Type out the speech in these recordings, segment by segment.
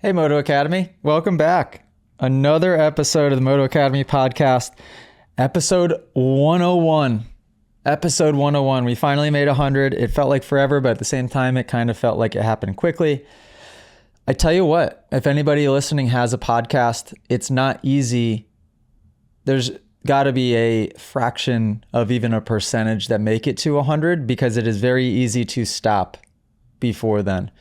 Hey, Moto Academy. Welcome back. Another episode of the Moto Academy podcast, episode 101. Episode 101. We finally made 100. It felt like forever, but at the same time, it kind of felt like it happened quickly. I tell you what, if anybody listening has a podcast, it's not easy. There's got to be a fraction of even a percentage that make it to 100 because it is very easy to stop before then.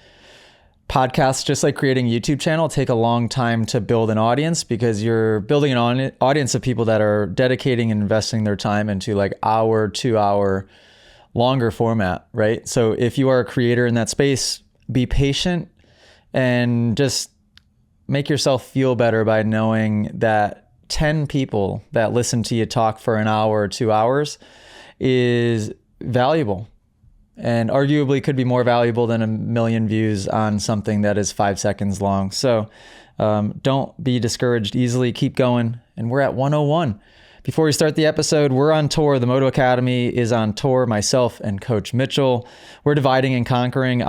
Podcasts, just like creating a YouTube channel, take a long time to build an audience because you're building an audience of people that are dedicating and investing their time into like hour, 2 hour, longer format, right? So if you are a creator in that space, be patient and just make yourself feel better by knowing that 10 people that listen to you talk for an hour or 2 hours is valuable. And arguably could be more valuable than 1 million views on something that is 5 seconds long. So don't be discouraged easily. Keep going. And we're at 101. Before we start the episode, we're on tour. The Moto Academy is on tour, myself and Coach Mitchell. We're dividing and conquering.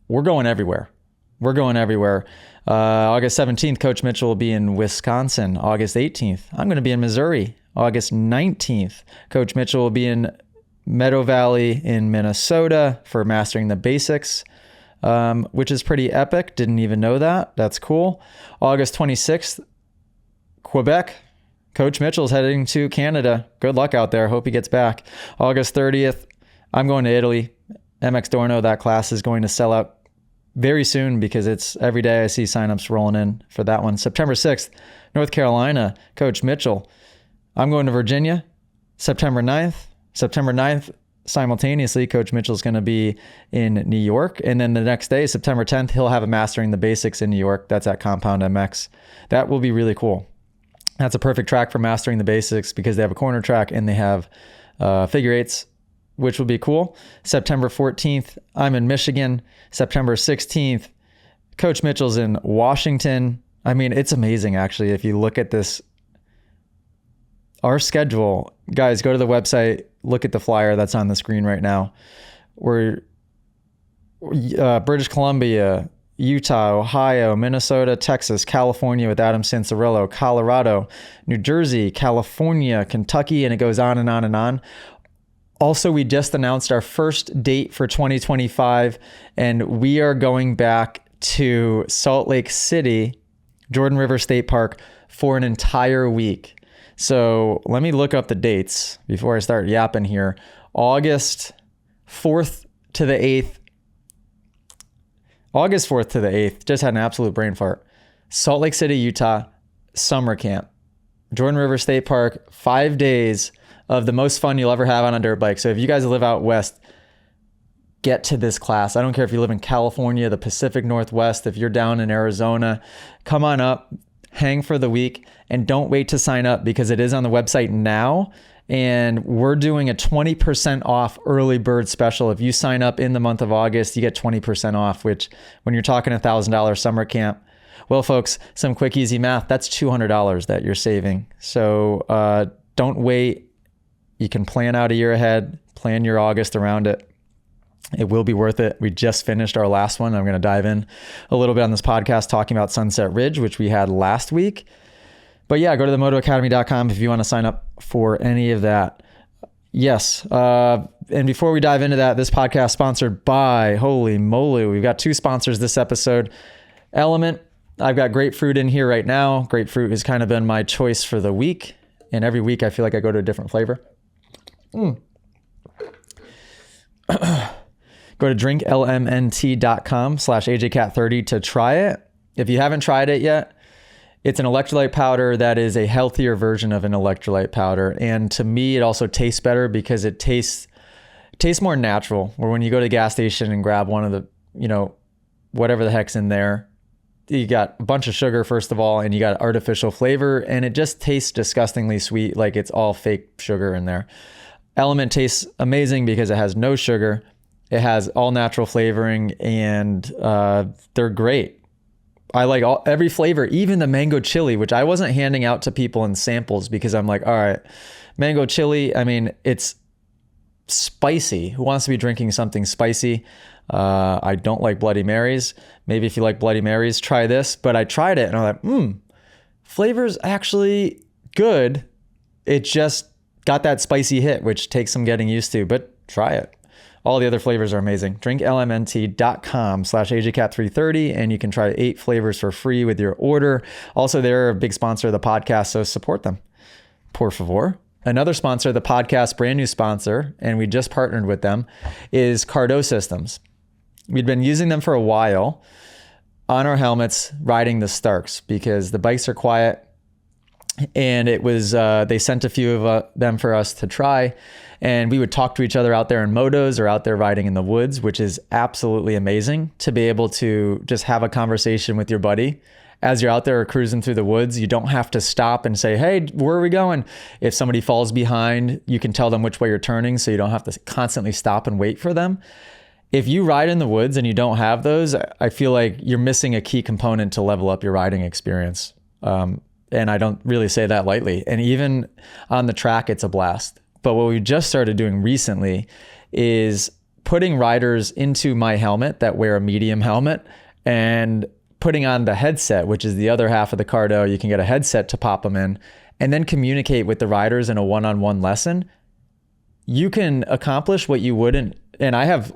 We're going everywhere. We're going everywhere. August 17th, Coach Mitchell will be in Wisconsin. August 18th, I'm going to be in Missouri. August 19th, Coach Mitchell will be in Meadow Valley in Minnesota for Mastering the Basics, which is pretty epic. Didn't even know that. That's cool. August 26th, Quebec. Coach Mitchell's heading to Canada. Good luck out there. Hope he gets back. August 30th, I'm going to Italy. MX Dorno, that class is going to sell out very soon because it's every day I see signups rolling in for that one. September 6th, North Carolina, Coach Mitchell. I'm going to Virginia. September 9th, simultaneously, Coach Mitchell's going to be in New York. And then the next day, September 10th, he'll have a Mastering the Basics in New York. That's at Compound MX. That will be really cool. That's a perfect track for Mastering the Basics because they have a corner track and they have figure eights, which will be cool. September 14th, I'm in Michigan. September 16th, Coach Mitchell's in Washington. I mean, it's amazing, actually, if you look at this. Our schedule, guys, go to the website, look at the flyer that's on the screen right now. We're British Columbia, Utah, Ohio, Minnesota, Texas, California with Adam Cincerillo, Colorado, New Jersey, California, Kentucky, and it goes on and on and on. Also, we just announced our first date for 2025, and we are going back to Salt Lake City, Jordan River State Park for an entire week. So let me look up the dates before I start yapping here. August 4th to the 8th. August 4th to the 8th. Just had an absolute brain fart. Salt Lake City, Utah, summer camp. Jordan River State Park, 5 days of the most fun you'll ever have on a dirt bike. So if you guys live out west, get to this class. I don't care if you live in California, the Pacific Northwest, if you're down in Arizona, come on up. Hang for the week and don't wait to sign up because it is on the website now. And we're doing a 20% off early bird special. If you sign up in the month of August, you get 20% off, which when you're talking $1,000 summer camp, well, folks, some quick, easy math, that's $200 that you're saving. So don't wait. You can plan out a year ahead, plan your August around it. It will be worth it. We just finished our last one. I'm going to dive in a little bit on this podcast talking about Sunset Ridge, which we had last week. But yeah, go to themotoacademy.com if you want to sign up for any of that. Yes. And before we dive into that, this podcast sponsored by, holy moly, we've got 2 sponsors this episode. Element. I've got grapefruit in here right now. Grapefruit has kind of been my choice for the week. And every week I feel like I go to a different flavor. Go to drinklmnt.com/AJCat30 to try it. If you haven't tried it yet, it's an electrolyte powder that is a healthier version of an electrolyte powder. And to me, it also tastes better because it tastes more natural. Or when you go to the gas station and grab one of the, whatever the heck's in there, you got a bunch of sugar, first of all, and you got artificial flavor, and it just tastes disgustingly sweet, like it's all fake sugar in there. Element tastes amazing because it has no sugar. It has all natural flavoring, and they're great. I like every flavor, even the mango chili, which I wasn't handing out to people in samples because I'm like, all right, mango chili, I mean, it's spicy. Who wants to be drinking something spicy? I don't like Bloody Marys. Maybe if you like Bloody Marys, try this. But I tried it and I'm like, flavor's actually good. It just got that spicy hit, which takes some getting used to, but try it. All the other flavors are amazing. drinklmnt.com/AJCat330 and you can try 8 flavors for free with your order. Also, they're a big sponsor of the podcast, so support them. Por favor. Another sponsor of the podcast, brand new sponsor, and we just partnered with them, is Cardo Systems. We'd been using them for a while on our helmets, riding the Starks, because the bikes are quiet. And it was, they sent a few of them for us to try. And we would talk to each other out there in motos or out there riding in the woods, which is absolutely amazing to be able to just have a conversation with your buddy as you're out there cruising through the woods. You don't have to stop and say, hey, where are we going? If somebody falls behind, you can tell them which way you're turning, so you don't have to constantly stop and wait for them. If you ride in the woods and you don't have those, I feel like you're missing a key component to level up your riding experience. And I don't really say that lightly. And even on the track, it's a blast. But what we just started doing recently is putting riders into my helmet that wear a medium helmet and putting on the headset, which is the other half of the Cardo. You can get a headset to pop them in and then communicate with the riders in a one-on-one lesson. You can accomplish what you wouldn't. And I have,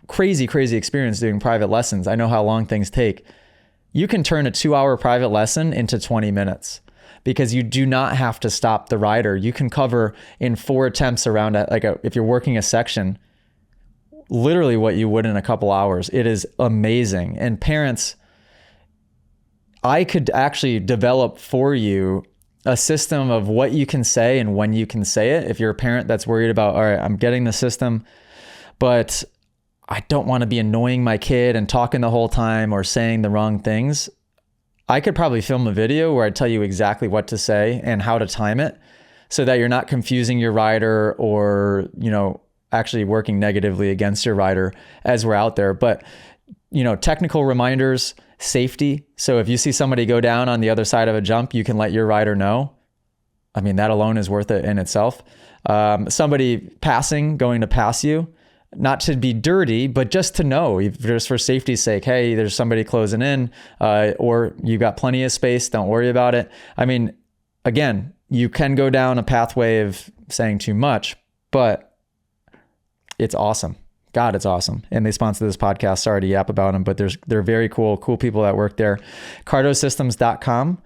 crazy experience doing private lessons. I know how long things take. You can turn a 2-hour private lesson into 20 minutes because you do not have to stop the rider. You can cover in 4 attempts around if you're working a section, literally what you would in a couple hours. It is amazing. And parents, I could actually develop for you a system of what you can say and when you can say it. If you're a parent that's worried about, all right, I'm getting the system, but I don't want to be annoying my kid and talking the whole time or saying the wrong things. I could probably film a video where I tell you exactly what to say and how to time it so that you're not confusing your rider or, actually working negatively against your rider as we're out there. But, technical reminders, safety. So if you see somebody go down on the other side of a jump, you can let your rider know. I mean, that alone is worth it in itself. Somebody going to pass you, not to be dirty, but just to know, just for safety's sake, hey, there's somebody closing in, or you got plenty of space, don't worry about it. I mean, again, you can go down a pathway of saying too much, but it's awesome. God, it's awesome. And they sponsor this podcast. Sorry to yap about them, but they're very cool people that work there. cardosystems.com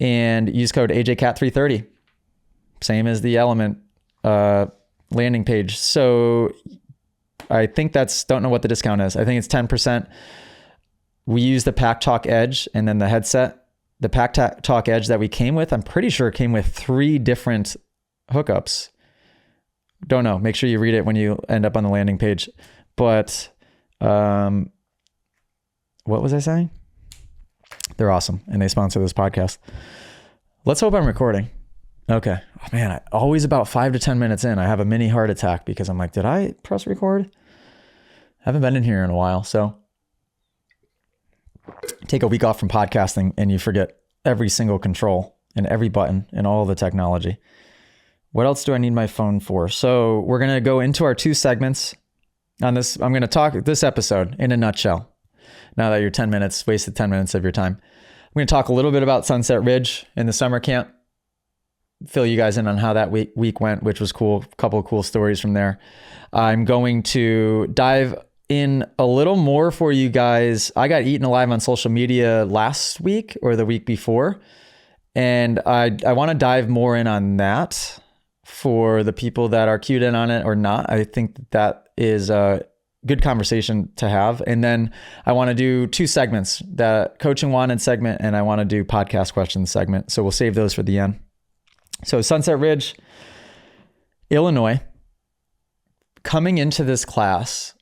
and use code AJCat330. Same as the Element landing page. So I think don't know what the discount is. I think it's 10%. We use the Pack Talk Edge and then the headset. The Pack Talk Edge that we came with, I'm pretty sure it came with 3 different hookups. Don't know. Make sure you read it when you end up on the landing page. But what was I saying? They're awesome and they sponsor this podcast. Let's hope I'm recording. Okay. Oh, man, always about 5 to 10 minutes in, I have a mini heart attack because I'm like, did I press record? I haven't been in here in a while. So take a week off from podcasting and you forget every single control and every button and all the technology. What else do I need my phone for? So we're going to go into our 2 segments on this. I'm going to talk this episode in a nutshell. Now that you're wasted 10 minutes of your time. I'm going to talk a little bit about Sunset Ridge in the summer camp. Fill you guys in on how that week went, which was cool. A couple of cool stories from there. I'm going to dive in a little more for you guys. I got eaten alive on social media last week or the week before. And I want to dive more in on that for the people that are cued in on it or not. I think that is a good conversation to have. And then I want to do 2 segments, the Coaching Wanted segment, and I want to do podcast questions segment. So we'll save those for the end. So Sunset Ridge, Illinois, coming into this class,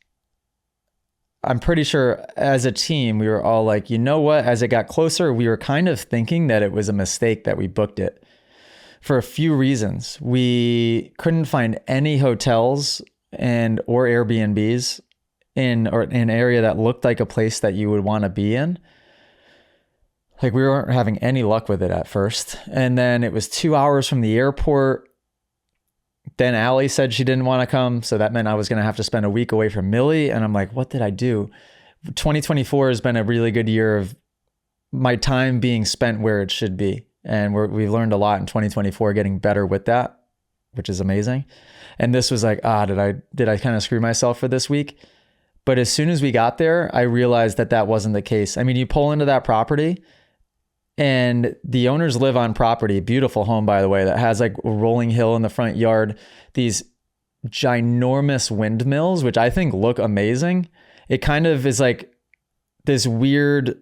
I'm pretty sure as a team, we were all like, you know what? As it got closer, we were kind of thinking that it was a mistake that we booked it for a few reasons. We couldn't find any hotels or Airbnbs in an area that looked like a place that you would want to be in. Like we weren't having any luck with it at first. And then it was 2 hours from the airport. Then Allie said she didn't want to come. So that meant I was going to have to spend a week away from Millie. And I'm like, what did I do? 2024 has been a really good year of my time being spent where it should be. And we learned a lot in 2024, getting better with that, which is amazing. And this was like, did I kind of screw myself for this week? But as soon as we got there, I realized that wasn't the case. I mean, you pull into that property and the owners live on property, beautiful home, by the way, that has like a rolling hill in the front yard, these ginormous windmills, which I think look amazing. It kind of is like this weird,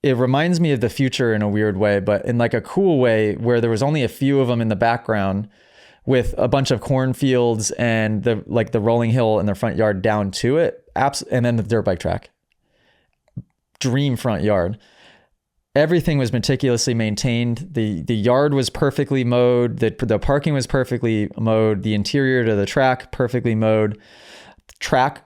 it reminds me of the future in a weird way, but in like a cool way, where there was only a few of them in the background with a bunch of cornfields and the rolling hill in the front yard down to it. And then the dirt bike track. Dream front yard. Everything was meticulously maintained. The yard was perfectly mowed. The parking was perfectly mowed. The interior to the track, perfectly mowed. The track,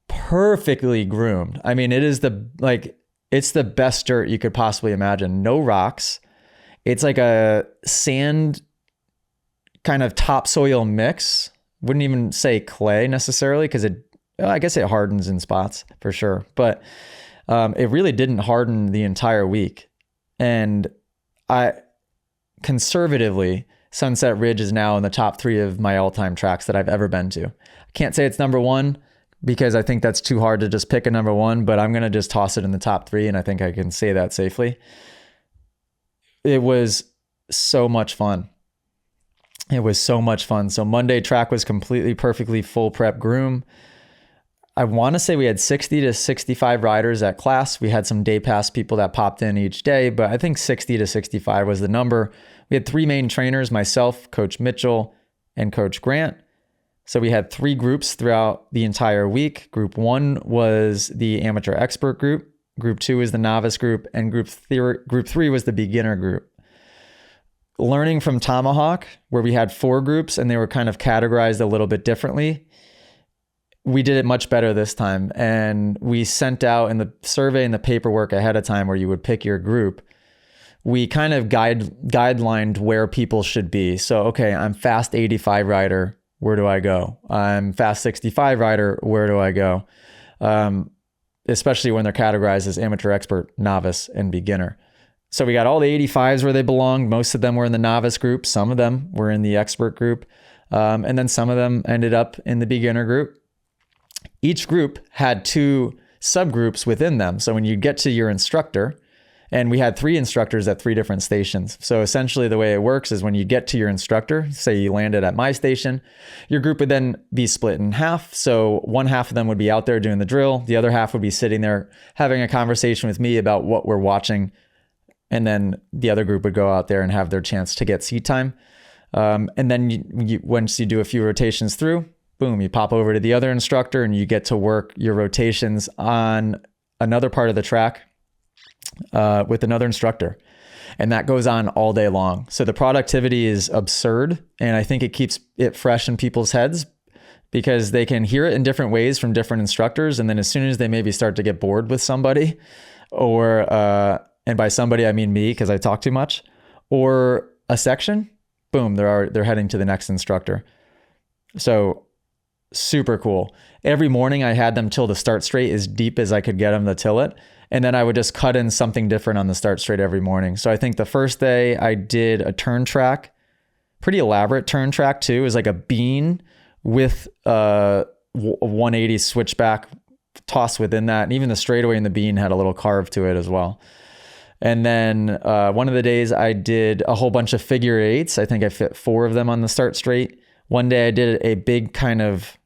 perfectly groomed. I mean, it's the best dirt you could possibly imagine. No rocks. It's like a sand kind of topsoil mix. Wouldn't even say clay necessarily, because I guess it hardens in spots for sure. But it really didn't harden the entire week. And conservatively, Sunset Ridge is now in the top 3 of my all-time tracks that I've ever been to. I can't say it's number 1 because I think that's too hard to just pick a number 1, but I'm going to just toss it in the top 3, and I think I can say that safely. It was so much fun. So Monday track was completely, perfectly full prep groom. I want to say we had 60 to 65 riders at class. We had some day pass people that popped in each day, but I think 60 to 65 was the number. We had 3 main trainers, myself, Coach Mitchell, and Coach Grant. So we had 3 groups throughout the entire week. Group 1 was the amateur expert group. Group 2 is the novice group, and group 3 was the beginner group. Learning from Tomahawk, where we had 4 groups and they were kind of categorized a little bit differently, we did it much better this time. And we sent out in the survey and the paperwork ahead of time where you would pick your group, we kind of guidelined where people should be. So, okay, I'm fast 85 rider. Where do I go? I'm fast 65 rider. Where do I go? Especially when they're categorized as amateur, expert, novice, and beginner. So we got all the 85s where they belonged. Most of them were in the novice group. Some of them were in the expert group. And then some of them ended up in the beginner group. Each group had 2 subgroups within them. So when you get to your instructor, and we had 3 instructors at 3 different stations. So essentially the way it works is when you get to your instructor, say you landed at my station, your group would then be split in half. So one half of them would be out there doing the drill. The other half would be sitting there having a conversation with me about what we're watching. And then the other group would go out there and have their chance to get seat time. And then once you do a few rotations through, boom, you pop over to the other instructor and you get to work your rotations on another part of the track with another instructor. And that goes on all day long. So the productivity is absurd. And I think it keeps it fresh in people's heads because they can hear it in different ways from different instructors. And then as soon as they maybe start to get bored with somebody, or, and by somebody, I mean me, because I talk too much, or a section, boom, they're heading to the next instructor. So super cool. Every morning I had them till the start straight as deep as I could get them to till it. And then I would just cut in something different on the start straight every morning. So I think the first day I did a turn track, pretty elaborate turn track too. It was like a bean with a 180 switchback toss within that. And even the straightaway in the bean had a little carve to it as well. And then one of the days I did a whole bunch of figure eights. I think I fit 4 of them on the start straight. One day I did a big kind of,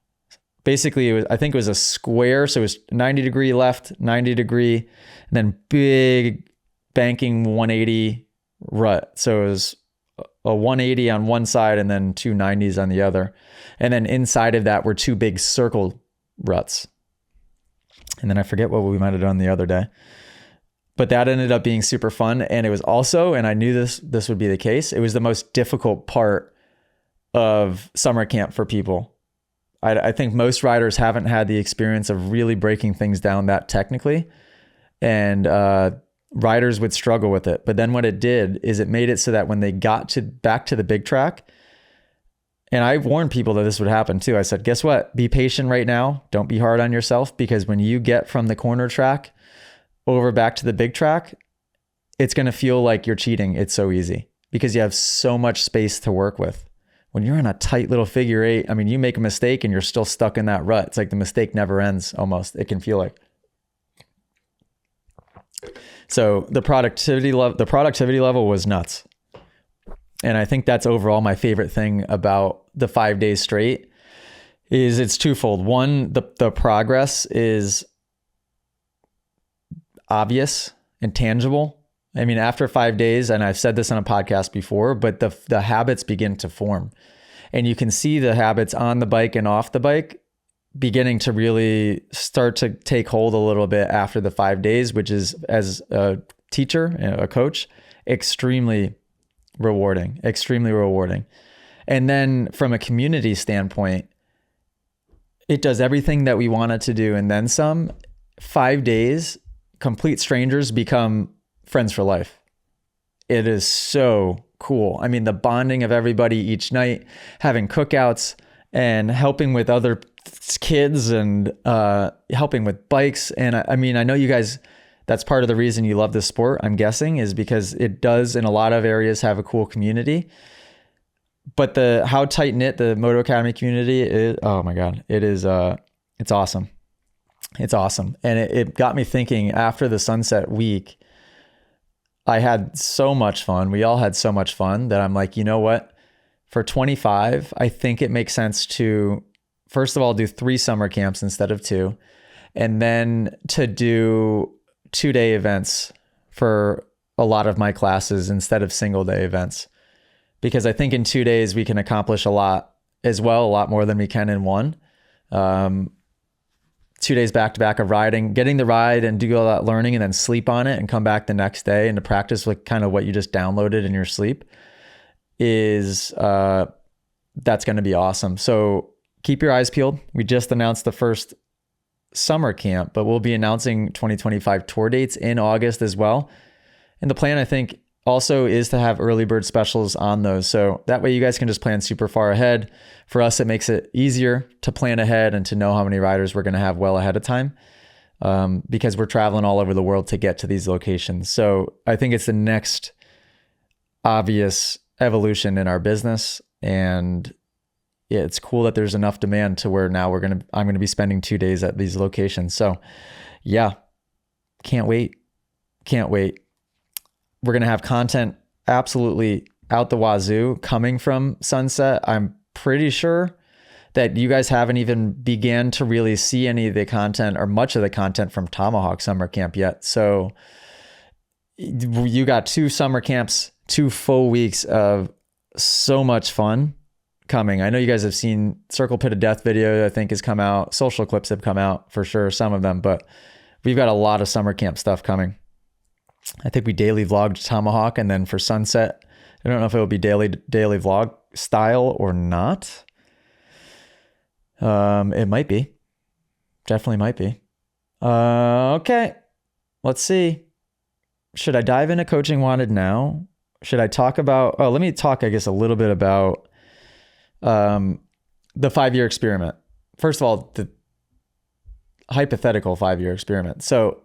basically I think it was a square. So it was 90 degree left, 90 degree, and then big banking 180 rut. So it was a 180 on one side and then 2 90s on the other. And then inside of that were 2 big circle ruts. And then I forget what we might have done the other day. But that ended up being super fun. And it was also, and I knew this would be the case, it was the most difficult part of summer camp for people. I think most riders haven't had the experience of really breaking things down that technically. And riders would struggle with it. But then what it did is it made it so that when they got back to the big track And I warned people that this would happen too. I said, guess what? Be patient right now. Don't be hard on yourself, because when you get from the corner track over back to the big track, it's going to feel like you're cheating. It's so easy because you have so much space to work with. When you're in a tight little figure eight, I mean, you make a mistake and you're still stuck in that rut. It's like the mistake never ends almost. It can feel like. So the productivity level was nuts. And I think that's overall my favorite thing about the 5 days straight is it's twofold. One, the progress is obvious and tangible. I mean, after 5 days, and I've said this on a podcast before, but the habits begin to form, and you can see the habits on the bike and off the bike beginning to really start to take hold a little bit after the 5 days, which is, as a teacher, a coach, extremely rewarding. And then from a community standpoint, it does everything that we want it to do and then some. 5 days, complete strangers become friends for life. It is so cool. I mean, the bonding of everybody each night, having cookouts and helping with other kids and helping with bikes. And I mean, I know you guys, that's part of the reason you love this sport, I'm guessing, is because it does in a lot of areas have a cool community. But how tight knit the Moto Academy community is, oh my God, it's awesome. It's awesome. And it got me thinking after the Sunset Week, I had so much fun. We all had so much fun that I'm like, you know what? For 25, I think it makes sense to, first of all, do 3 summer camps instead of 2, and then to do 2-day events for a lot of my classes instead of single-day events. Because I think in 2 days, we can accomplish a lot as well, a lot more than we can in one. 2 days back to back of riding, getting the ride and do all that learning and then sleep on it and come back the next day and to practice with kind of what you just downloaded in your sleep is, that's going to be awesome. So keep your eyes peeled. We just announced the first summer camp, but we'll be announcing 2025 tour dates in August as well. And the plan, I think, also is to have early bird specials on those. So that way you guys can just plan super far ahead. For us, it makes it easier to plan ahead and to know how many riders we're going to have well ahead of time, because we're traveling all over the world to get to these locations. So I think it's the next obvious evolution in our business. And yeah, it's cool that there's enough demand to where now I'm going to be spending 2 days at these locations. So yeah, can't wait. We're going to have content absolutely out the wazoo coming from Sunset. I'm pretty sure that you guys haven't even began to really see any of the content or much of the content from Tomahawk Summer Camp yet. So you got 2 summer camps, 2 full weeks of so much fun coming. I know you guys have seen Circle Pit of Death video, I think, has come out. Social clips have come out for sure, some of them, but we've got a lot of summer camp stuff coming. I think we daily vlogged Tomahawk, and then for Sunset, I don't know if it will be daily vlog style or not. It might be. Definitely might be. Okay. Let's see. Should I dive into Coaching Wanted now? Should I talk about, let me talk, I guess, a little bit about the 5-year experiment. First of all, the hypothetical 5-year experiment. So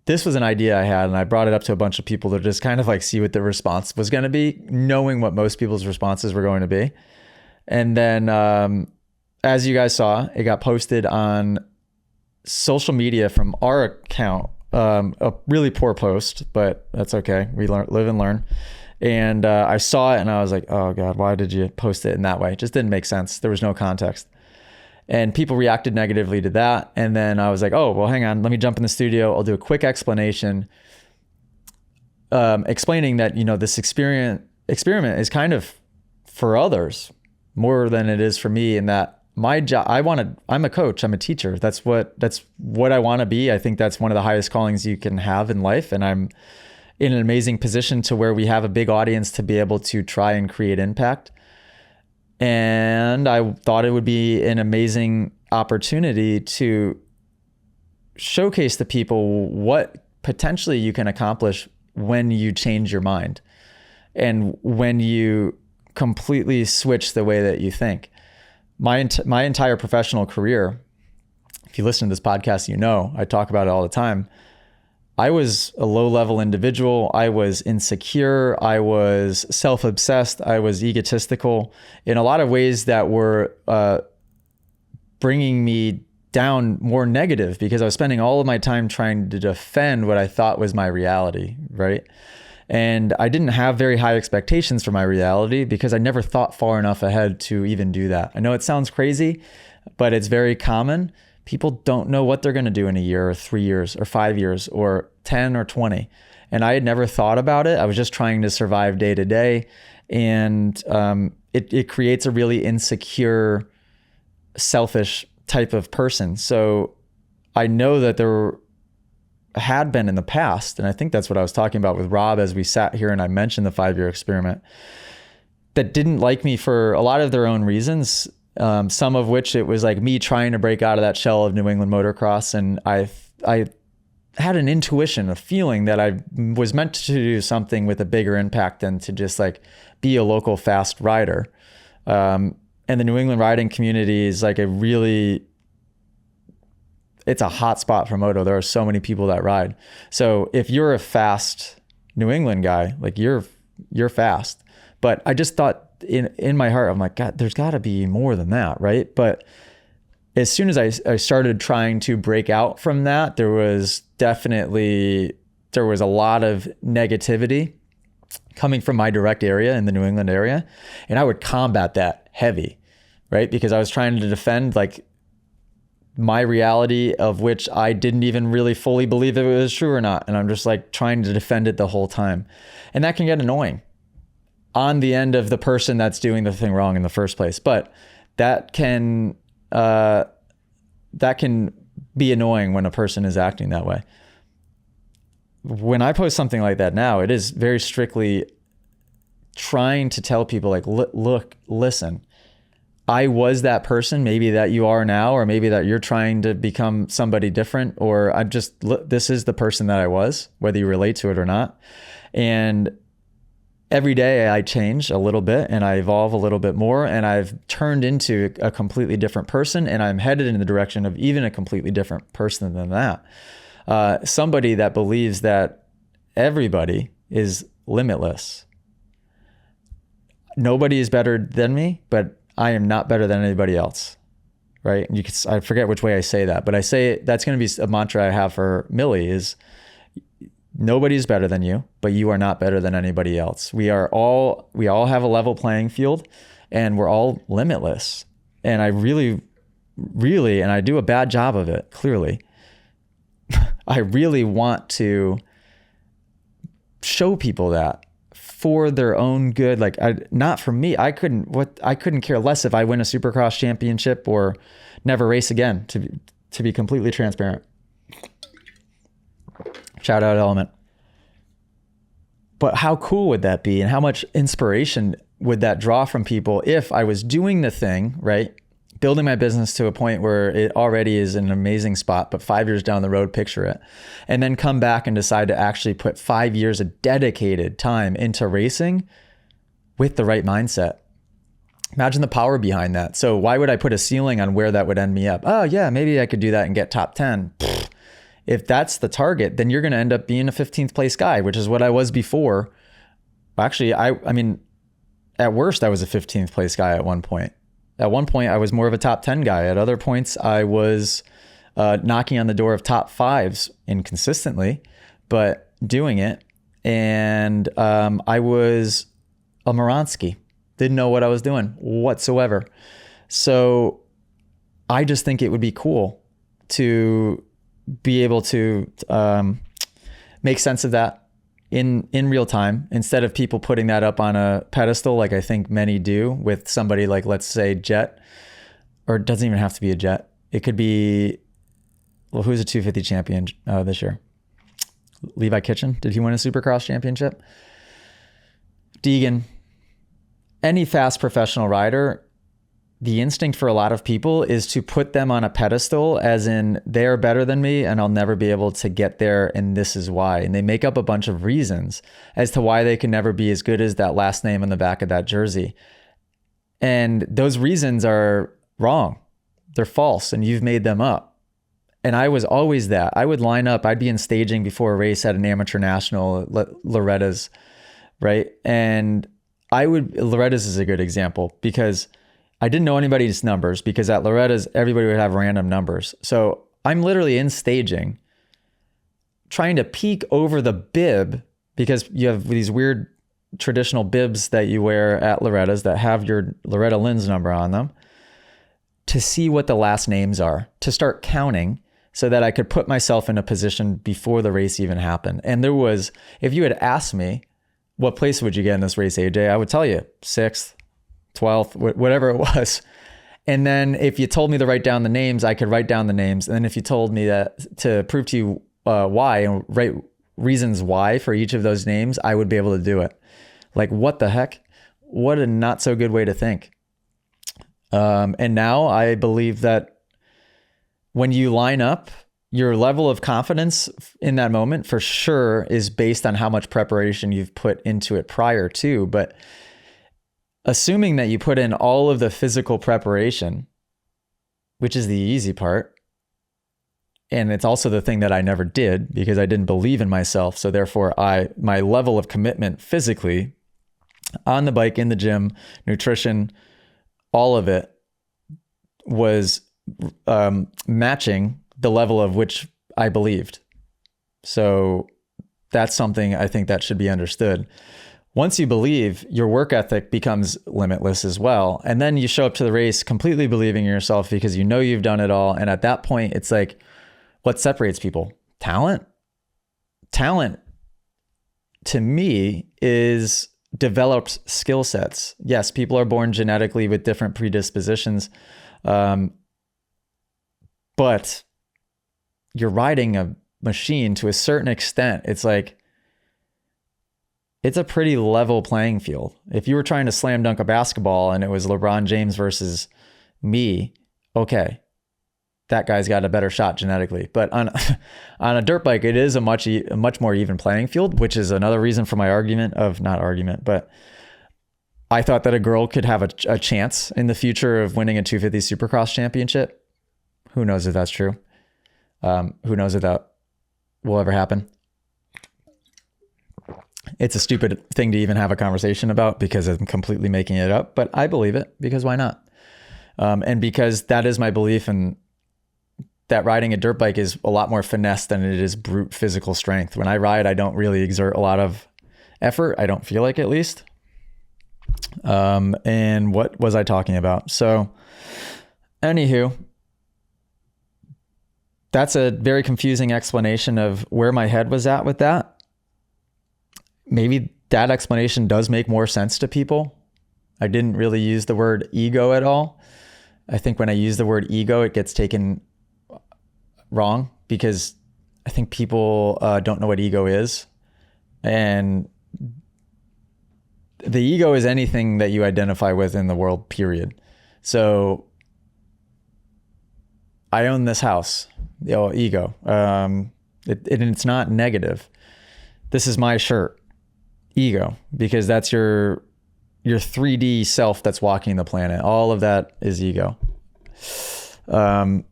this was an idea I had, and I brought it up to a bunch of people to just kind of like see what the response was going to be, knowing what most people's responses were going to be. And then, as you guys saw, it got posted on social media from our account. A really poor post, but that's okay. We live and learn. And I saw it and I was like, oh God, why did you post it in that way? It just didn't make sense. There was no context. And people reacted negatively to that. And then I was like, oh, well, hang on. Let me jump in the studio. I'll do a quick explanation, explaining that, this experiment is kind of for others more than it is for me, and that my job, I'm a coach, I'm a teacher. That's what I want to be. I think that's one of the highest callings you can have in life. And I'm in an amazing position to where we have a big audience to be able to try and create impact. And I thought it would be an amazing opportunity to showcase to people what potentially you can accomplish when you change your mind and when you completely switch the way that you think. My entire professional career, if you listen to this podcast, you know, I talk about it all the time. I was a low-level individual. I was insecure. I was self-obsessed. I was egotistical in a lot of ways that were bringing me down more negative, because I was spending all of my time trying to defend what I thought was my reality, right? And I didn't have very high expectations for my reality because I never thought far enough ahead to even do that. I know it sounds crazy, but it's very common. People don't know what they're going to do in a year or 3 years or 5 years or 10 or 20. And I had never thought about it. I was just trying to survive day to day. And it creates a really insecure, selfish type of person. So I know that there had been in the past, and I think that's what I was talking about with Rob as we sat here and I mentioned the 5-year experiment, that didn't like me for a lot of their own reasons. Some of which it was like me trying to break out of that shell of New England motocross. And I had an intuition, a feeling that I was meant to do something with a bigger impact than to just like be a local fast rider. And the New England riding community is like it's a hot spot for moto. There are so many people that ride. So if you're a fast New England guy, like you're fast. But I just thought in my heart, I'm like, God, there's got to be more than that, right? But as soon as I started trying to break out from that, there was a lot of negativity coming from my direct area in the New England area. And I would combat that heavy, right? Because I was trying to defend like my reality, of which I didn't even really fully believe if it was true or not. And I'm just like trying to defend it the whole time. And that can get annoying on the end of the person that's doing the thing wrong in the first place. But that can be annoying when a person is acting that way. When I post something like that now, it is very strictly trying to tell people like, look, listen, I was that person, maybe that you are now, or maybe that you're trying to become somebody different, or this is the person that I was, whether you relate to it or not. And every day I change a little bit and I evolve a little bit more, and I've turned into a completely different person, and I'm headed in the direction of even a completely different person than that. Somebody that believes that everybody is limitless. Nobody is better than me, but I am not better than anybody else, right? And I forget which way I say that, but I say that's going to be a mantra I have for Millie is, nobody's better than you, but you are not better than anybody else. We all have a level playing field, and we're all limitless. And I really, and I do a bad job of it, clearly. I really want to show people that for their own good. Like, not for me. I couldn't care less if I win a Supercross championship or never race again, to be completely transparent. Shout out Element. But how cool would that be? And how much inspiration would that draw from people if I was doing the thing, right? Building my business to a point where it already is an amazing spot, but 5 years down the road, picture it. And then come back and decide to actually put 5 years of dedicated time into racing with the right mindset. Imagine the power behind that. So why would I put a ceiling on where that would end me up? Oh yeah, maybe I could do that and get top 10. If that's the target, then you're going to end up being a 15th place guy, which is what I was before. Actually, I mean, at worst, I was a 15th place guy at one point. At one point, I was more of a top 10 guy. At other points, I was knocking on the door of top 5s inconsistently, but doing it. And I was a Moransky. Didn't know what I was doing whatsoever. So I just think it would be cool to be able to make sense of that in real time, instead of people putting that up on a pedestal like I think many do with somebody like, let's say, Jet, or it doesn't even have to be a Jet. It could be, well, who's a 250 champion this year? Levi Kitchen. Did he win a Supercross championship? Deegan. Any fast professional rider, the instinct for a lot of people is to put them on a pedestal, as in they're better than me and I'll never be able to get there, and this is why. And they make up a bunch of reasons as to why they can never be as good as that last name on the back of that jersey. And those reasons are wrong. They're false, and you've made them up. And I was always that. I would line up, I'd be in staging before a race at an amateur national, Loretta's, right? And Loretta's is a good example because I didn't know anybody's numbers, because at Loretta's, everybody would have random numbers. So I'm literally in staging trying to peek over the bib, because you have these weird traditional bibs that you wear at Loretta's that have your Loretta Lynn's number on them, to see what the last names are, to start counting so that I could put myself in a position before the race even happened. And there was, if you had asked me, what place would you get in this race, AJ? I would tell you 6th, 12th, whatever it was. And then if you told me to write down the names, I could write down the names. And then if you told me that to prove to you why and write reasons why for each of those names, I would be able to do it. Like, what the heck? What a not so good way to think. And now I believe that when you line up, your level of confidence in that moment for sure is based on how much preparation you've put into it prior to. But assuming that you put in all of the physical preparation, which is the easy part, and it's also the thing that I never did because I didn't believe in myself. So therefore my level of commitment physically on the bike, in the gym, nutrition, all of it was matching the level of which I believed. So that's something I think that should be understood. Once you believe, your work ethic becomes limitless as well. And then you show up to the race completely believing in yourself because you know you've done it all. And at that point, it's like, what separates people? Talent? Talent, to me, is developed skill sets. Yes, people are born genetically with different predispositions. But you're riding a machine to a certain extent. It's like, it's a pretty level playing field. If you were trying to slam dunk a basketball and it was LeBron James versus me, okay, that guy's got a better shot genetically. But on a dirt bike, it is a much more even playing field, which is another reason for my but I thought that a girl could have a chance in the future of winning a 250 Supercross championship. Who knows if that's true? Who knows if that will ever happen? It's a stupid thing to even have a conversation about because I'm completely making it up, but I believe it because why not? And because that is my belief, and that riding a dirt bike is a lot more finesse than it is brute physical strength. When I ride, I don't really exert a lot of effort. I don't feel like, at least. And what was I talking about? So anywho, that's a very confusing explanation of where my head was at with that. Maybe that explanation does make more sense to people. I didn't really use the word ego at all. I think when I use the word ego, it gets taken wrong because I think people don't know what ego is. And the ego is anything that you identify with in the world, period. So I own this house, ego. It's not negative. This is my shirt, ego, because that's your 3D self that's walking the planet. All of that is ego. And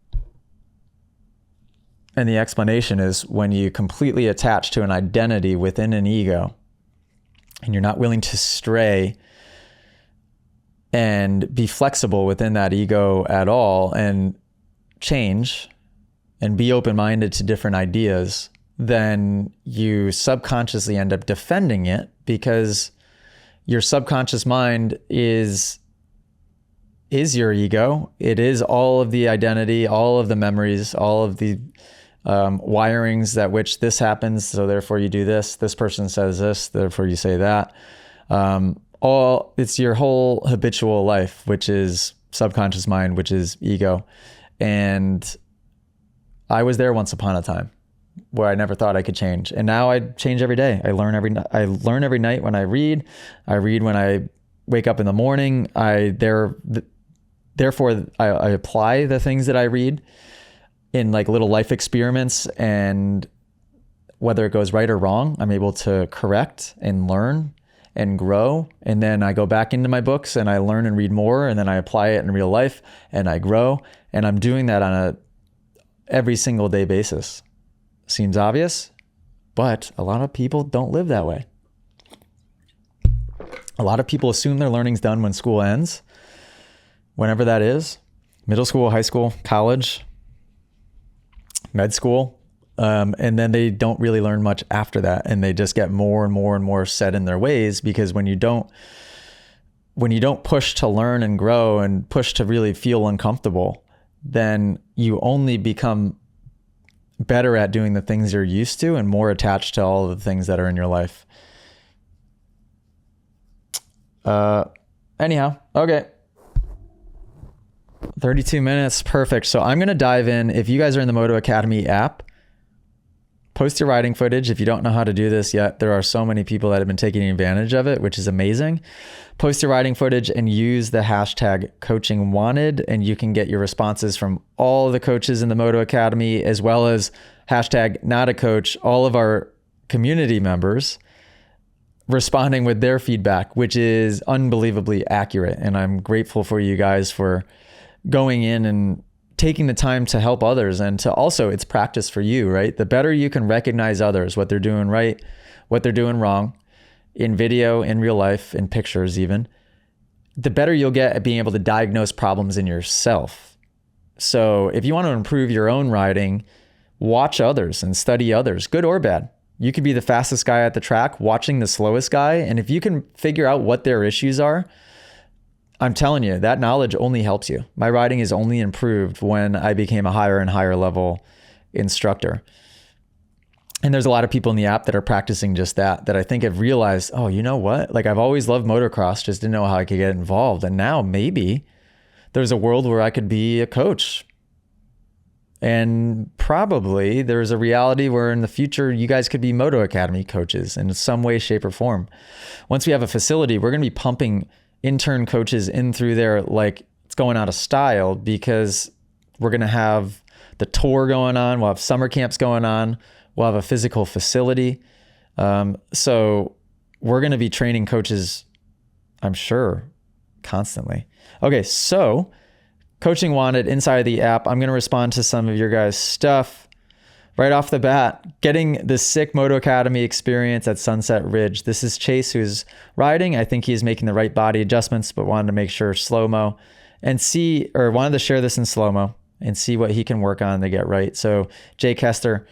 the explanation is when you completely attach to an identity within an ego and you're not willing to stray and be flexible within that ego at all and change and be open-minded to different ideas, then you subconsciously end up defending it because your subconscious mind is your ego. It is all of the identity, all of the memories, all of the wirings that which this happens. So therefore you do this, this person says this, therefore you say that. It's your whole habitual life, which is subconscious mind, which is ego. And I was there once upon a time where I never thought I could change. And now I change every day. I learn every night when I read. I read when I wake up in the morning. therefore I apply the things that I read in like little life experiments, and whether it goes right or wrong, I'm able to correct and learn and grow. And then I go back into my books and I learn and read more, and then I apply it in real life and I grow. And I'm doing that on a every single day basis. Seems obvious, but a lot of people don't live that way. A lot of people assume their learning's done when school ends, whenever that is, middle school, high school, college, med school. And then they don't really learn much after that. And they just get more and more and more set in their ways, because when you don't push to learn and grow and push to really feel uncomfortable, then you only become better at doing the things you're used to and more attached to all of the things that are in your life. Anyhow, okay. 32 minutes. Perfect. So I'm going to dive in. If you guys are in the Moto Academy app, post your riding footage. If you don't know how to do this yet, there are so many people that have been taking advantage of it, which is amazing. Post your riding footage and use the hashtag coaching wanted, and you can get your responses from all the coaches in the Moto Academy, as well as hashtag not a coach, all of our community members responding with their feedback, which is unbelievably accurate. And I'm grateful for you guys for going in and taking the time to help others, and to also, it's practice for you, right? The better you can recognize others, what they're doing right, what they're doing wrong, in video, in real life, in pictures even, the better you'll get at being able to diagnose problems in yourself. So if you want to improve your own riding, watch others and study others, good or bad. You could be the fastest guy at the track watching the slowest guy, and if you can figure out what their issues are, I'm telling you, that knowledge only helps you. My riding is only improved when I became a higher and higher level instructor. And there's a lot of people in the app that are practicing just that I think have realized, oh, you know what? Like, I've always loved motocross, just didn't know how I could get involved. And now maybe there's a world where I could be a coach. And probably there's a reality where in the future, you guys could be Moto Academy coaches in some way, shape, or form. Once we have a facility, we're going to be pumping intern coaches in through there like it's going out of style, because we're going to have the tour going on. We'll have summer camps going on. We'll have a physical facility. So we're going to be training coaches, I'm sure, constantly. Okay, so coaching wanted inside of the app. I'm going to respond to some of your guys' stuff. Right off the bat, getting the sick Moto Academy experience at Sunset Ridge. This is Chase, who's riding. I think he's making the right body adjustments, but wanted to make sure slow-mo and wanted to share this in slow-mo and see what he can work on to get right. So Jay Kester,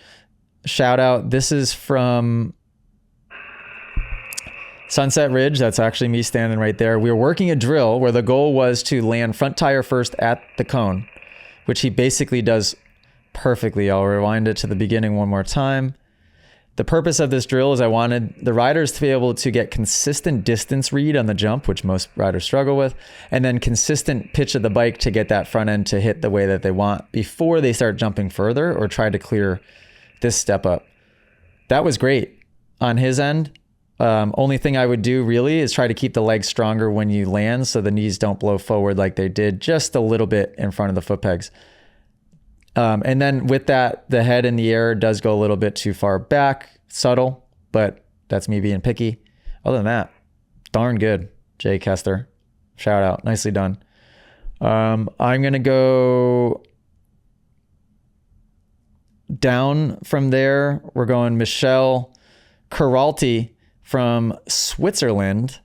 shout out. This is from Sunset Ridge. That's actually me standing right there. We were working a drill where the goal was to land front tire first at the cone, which he basically does perfectly. I'll rewind it to the beginning one more time. The purpose of this drill is I wanted the riders to be able to get consistent distance read on the jump, which most riders struggle with, and then consistent pitch of the bike to get that front end to hit the way that they want before they start jumping further or try to clear this step up. That was great on his end. Only thing I would do really is try to keep the legs stronger when you land so the knees don't blow forward like they did just a little bit in front of the foot pegs. And then with that, the head in the air does go a little bit too far back, subtle, but that's me being picky. Other than that, darn good, Jay Kester. Shout out, nicely done. I'm going to go down from there. We're going Michelle Caralti from Switzerland.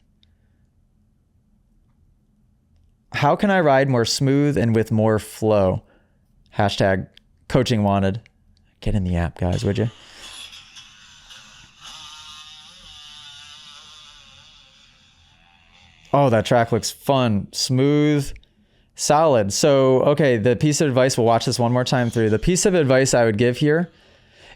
How can I ride more smooth and with more flow? Hashtag coaching wanted. Get in the app, guys, would you? Oh, that track looks fun. Smooth, solid. So, okay, the piece of advice, we'll watch this one more time through. The piece of advice I would give here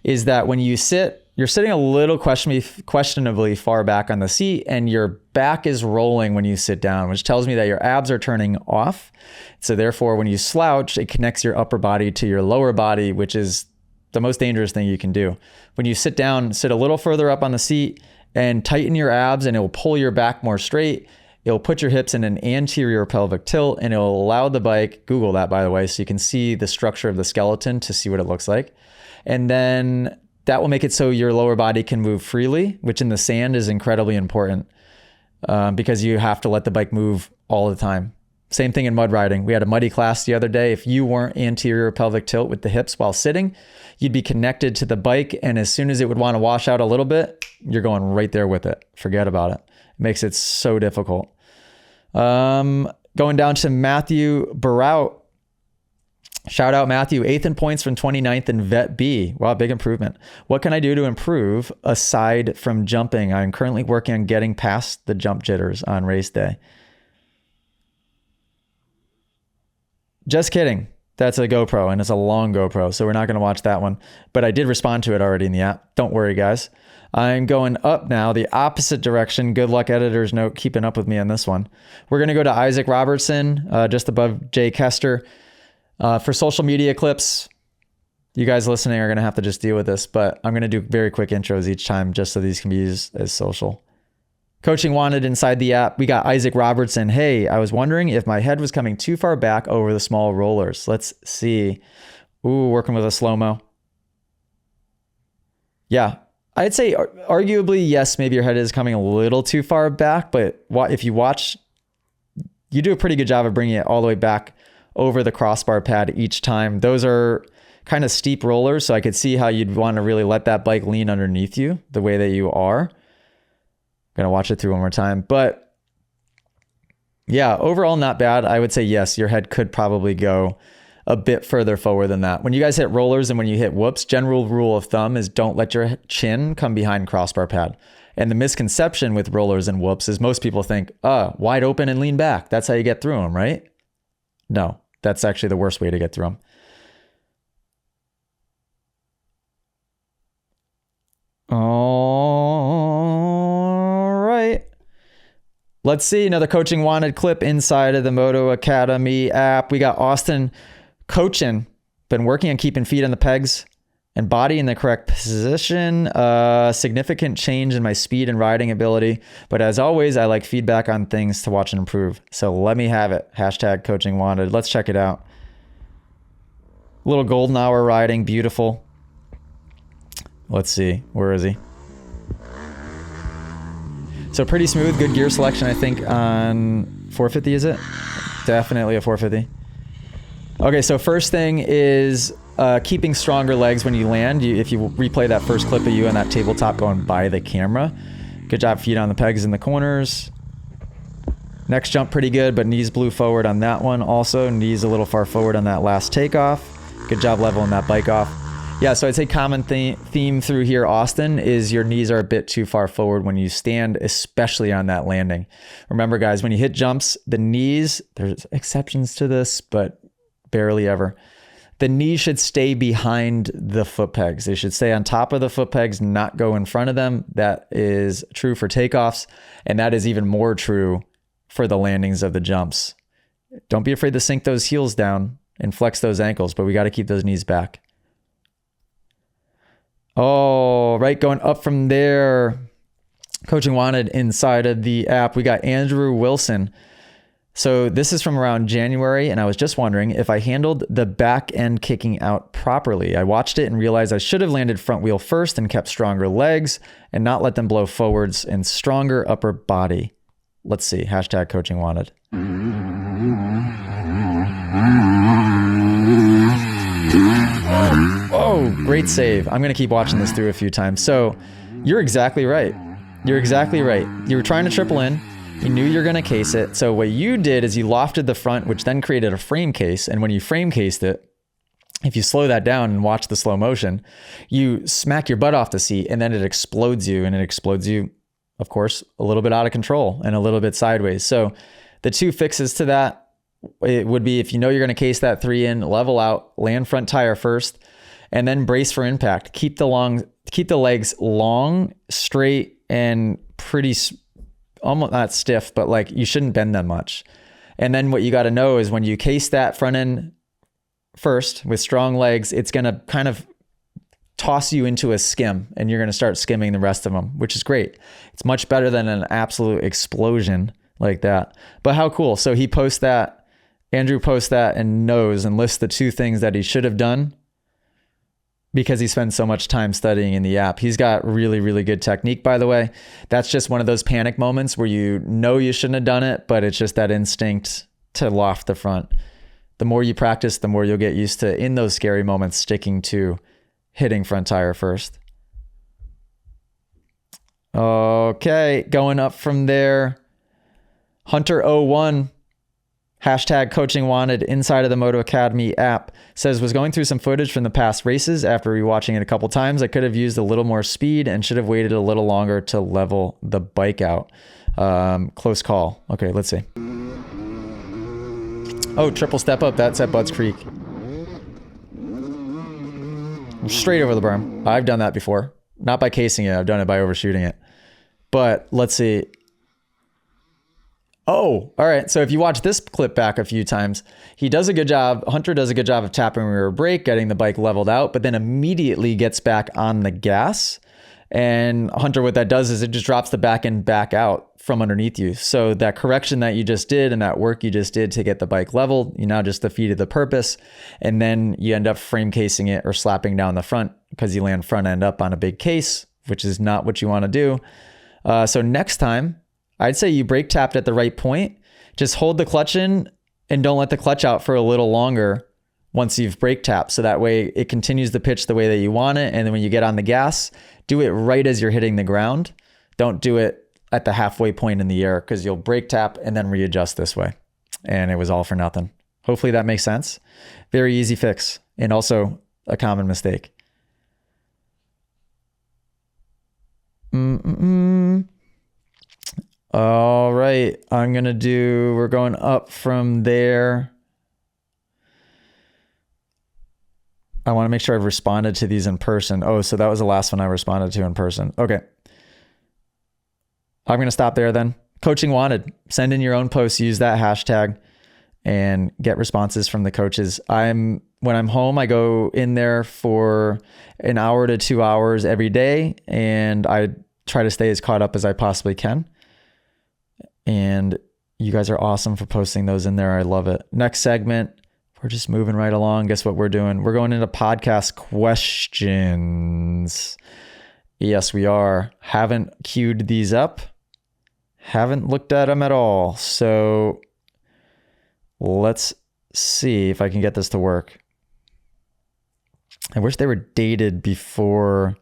is that when you sit, you're sitting a little questionably far back on the seat, and your back is rolling when you sit down, which tells me that your abs are turning off. So therefore, when you slouch, it connects your upper body to your lower body, which is the most dangerous thing you can do. When you sit down, sit a little further up on the seat and tighten your abs, and it will pull your back more straight. It'll put your hips in an anterior pelvic tilt, and it'll allow the bike, Google that by the way, so you can see the structure of the skeleton to see what it looks like. And then that will make it so your lower body can move freely, which in the sand is incredibly important because you have to let the bike move all the time. Same thing in mud riding. We had a muddy class the other day. If you weren't anterior pelvic tilt with the hips while sitting, you'd be connected to the bike. And as soon as it would want to wash out a little bit, you're going right there with it. Forget about it. It makes it so difficult. Going down to Matthew Barout. Shout out Matthew, 8th in points from 29th in Vet B. Wow, big improvement. What can I do to improve aside from jumping? I'm currently working on getting past the jump jitters on race day. Just kidding. That's a GoPro, and it's a long GoPro, so we're not going to watch that one. But I did respond to it already in the app. Don't worry, guys. I'm going up now, the opposite direction. Good luck, editor's note, keeping up with me on this one. We're going to go to Isaac Robertson, just above Jay Kester. For social media clips, you guys listening are going to have to just deal with this, but I'm going to do very quick intros each time just so these can be used as social. Coaching wanted inside the app. We got Isaac Robertson. Hey, I was wondering if my head was coming too far back over the small rollers. Let's see. Ooh, working with a slow-mo. Yeah, I'd say arguably, yes, maybe your head is coming a little too far back, but if you watch, you do a pretty good job of bringing it all the way back over the crossbar pad each time. Those are kind of steep rollers, so I could see how you'd want to really let that bike lean underneath you the way that you are. I'm going to watch it through one more time. But yeah, overall not bad. I would say yes, your head could probably go a bit further forward than that. When you guys hit rollers and when you hit whoops, general rule of thumb is don't let your chin come behind crossbar pad. And the misconception with rollers and whoops is most people think, wide open and lean back. That's how you get through them, right? No, that's actually the worst way to get through them. All right. Let's see another coaching wanted clip inside of the Moto Academy app. We got Austin coaching, been working on keeping feet on the pegs and body in the correct position. Significant change in my speed and riding ability. But as always, I like feedback on things to watch and improve. So let me have it. Hashtag coaching wanted. Let's check it out. Little golden hour riding. Beautiful. Let's see. Where is he? So pretty smooth. Good gear selection, I think, on 450, is it? Definitely a 450. Okay, so first thing is keeping stronger legs when you land. If you replay that first clip of you on that tabletop going by the camera. Good job, feet on the pegs in the corners. Next jump pretty good, but knees blew forward on that one. Also, knees a little far forward on that last takeoff. Good job leveling that bike off. Yeah, so I'd say common theme through here, Austin, is your knees are a bit too far forward when you stand, especially on that landing. Remember, guys, when you hit jumps, the knees, there's exceptions to this, but barely ever. The knees should stay behind the foot pegs. They should stay on top of the foot pegs, not go in front of them. That is true for takeoffs, and that is even more true for the landings of the jumps. Don't be afraid to sink those heels down and flex those ankles, but we got to keep those knees back. Oh, right, going up from there. Coaching wanted inside of the app. We got Andrew Wilson. So this is from around January, and I was just wondering if I handled the back end kicking out properly. I watched it and realized I should have landed front wheel first and kept stronger legs and not let them blow forwards and stronger upper body. Let's see. Hashtag coaching wanted. Oh, great save. I'm going to keep watching this through a few times. So you're exactly right. You're exactly right. You were trying to triple in. You knew you were going to case it. So what you did is you lofted the front, which then created a frame case. And when you frame cased it, if you slow that down and watch the slow motion, you smack your butt off the seat and then it explodes you. And it explodes you, of course, a little bit out of control and a little bit sideways. So the two fixes to that, it would be if you know you're going to case that 3 in, level out, land front tire first, and then brace for impact. Keep the legs long, straight, and pretty, almost not stiff, but like you shouldn't bend them much. And then what you got to know is when you case that front end first with strong legs, it's going to kind of toss you into a skim and you're going to start skimming the rest of them, which is great. It's much better than an absolute explosion like that. But how cool. So he posts that, Andrew posts that and knows and lists the 2 things that he should have done because he spends so much time studying in the app. He's got really, really good technique, by the way. That's just one of those panic moments where you know you shouldn't have done it, but it's just that instinct to loft the front. The more you practice, the more you'll get used to, in those scary moments, sticking to hitting front tire first. Okay, going up from there. Hunter01, hashtag coaching wanted, inside of the Moto Academy app, says, was going through some footage from the past races. After rewatching it a couple times, I could have used a little more speed and should have waited a little longer to level the bike out. Close call. Okay, let's see. Oh, triple step up. That's at Budds Creek. Straight over the berm. I've done that before. Not by casing it. I've done it by overshooting it. But let's see. Oh, all right. So if you watch this clip back a few times, he does a good job. Hunter does a good job of tapping rear brake, getting the bike leveled out, but then immediately gets back on the gas. And Hunter, what that does is it just drops the back end back out from underneath you. So that correction that you just did and that work you just did to get the bike leveled, you now just defeated the purpose. And then you end up frame casing it or slapping down the front because you land front end up on a big case, which is not what you want to do. So next time, I'd say you brake tapped at the right point. Just hold the clutch in and don't let the clutch out for a little longer once you've brake tapped. So that way it continues to pitch the way that you want it. And then when you get on the gas, do it right as you're hitting the ground. Don't do it at the halfway point in the air because you'll brake tap and then readjust this way. And it was all for nothing. Hopefully that makes sense. Very easy fix and also a common mistake. All right, we're going up from there. I want to make sure I've responded to these in person. Oh, so that was the last one I responded to in person. Okay. I'm going to stop there then. Coaching wanted. Send in your own posts, use that hashtag and get responses from the coaches. When I'm home, I go in there for an hour to 2 hours every day and I try to stay as caught up as I possibly can. And you guys are awesome for posting those in there. I love it. Next segment, we're just moving right along. Guess what we're doing? We're going into podcast questions. Yes, we are. Haven't queued these up. Haven't looked at them at all. So let's see if I can get this to work. I wish they were dated before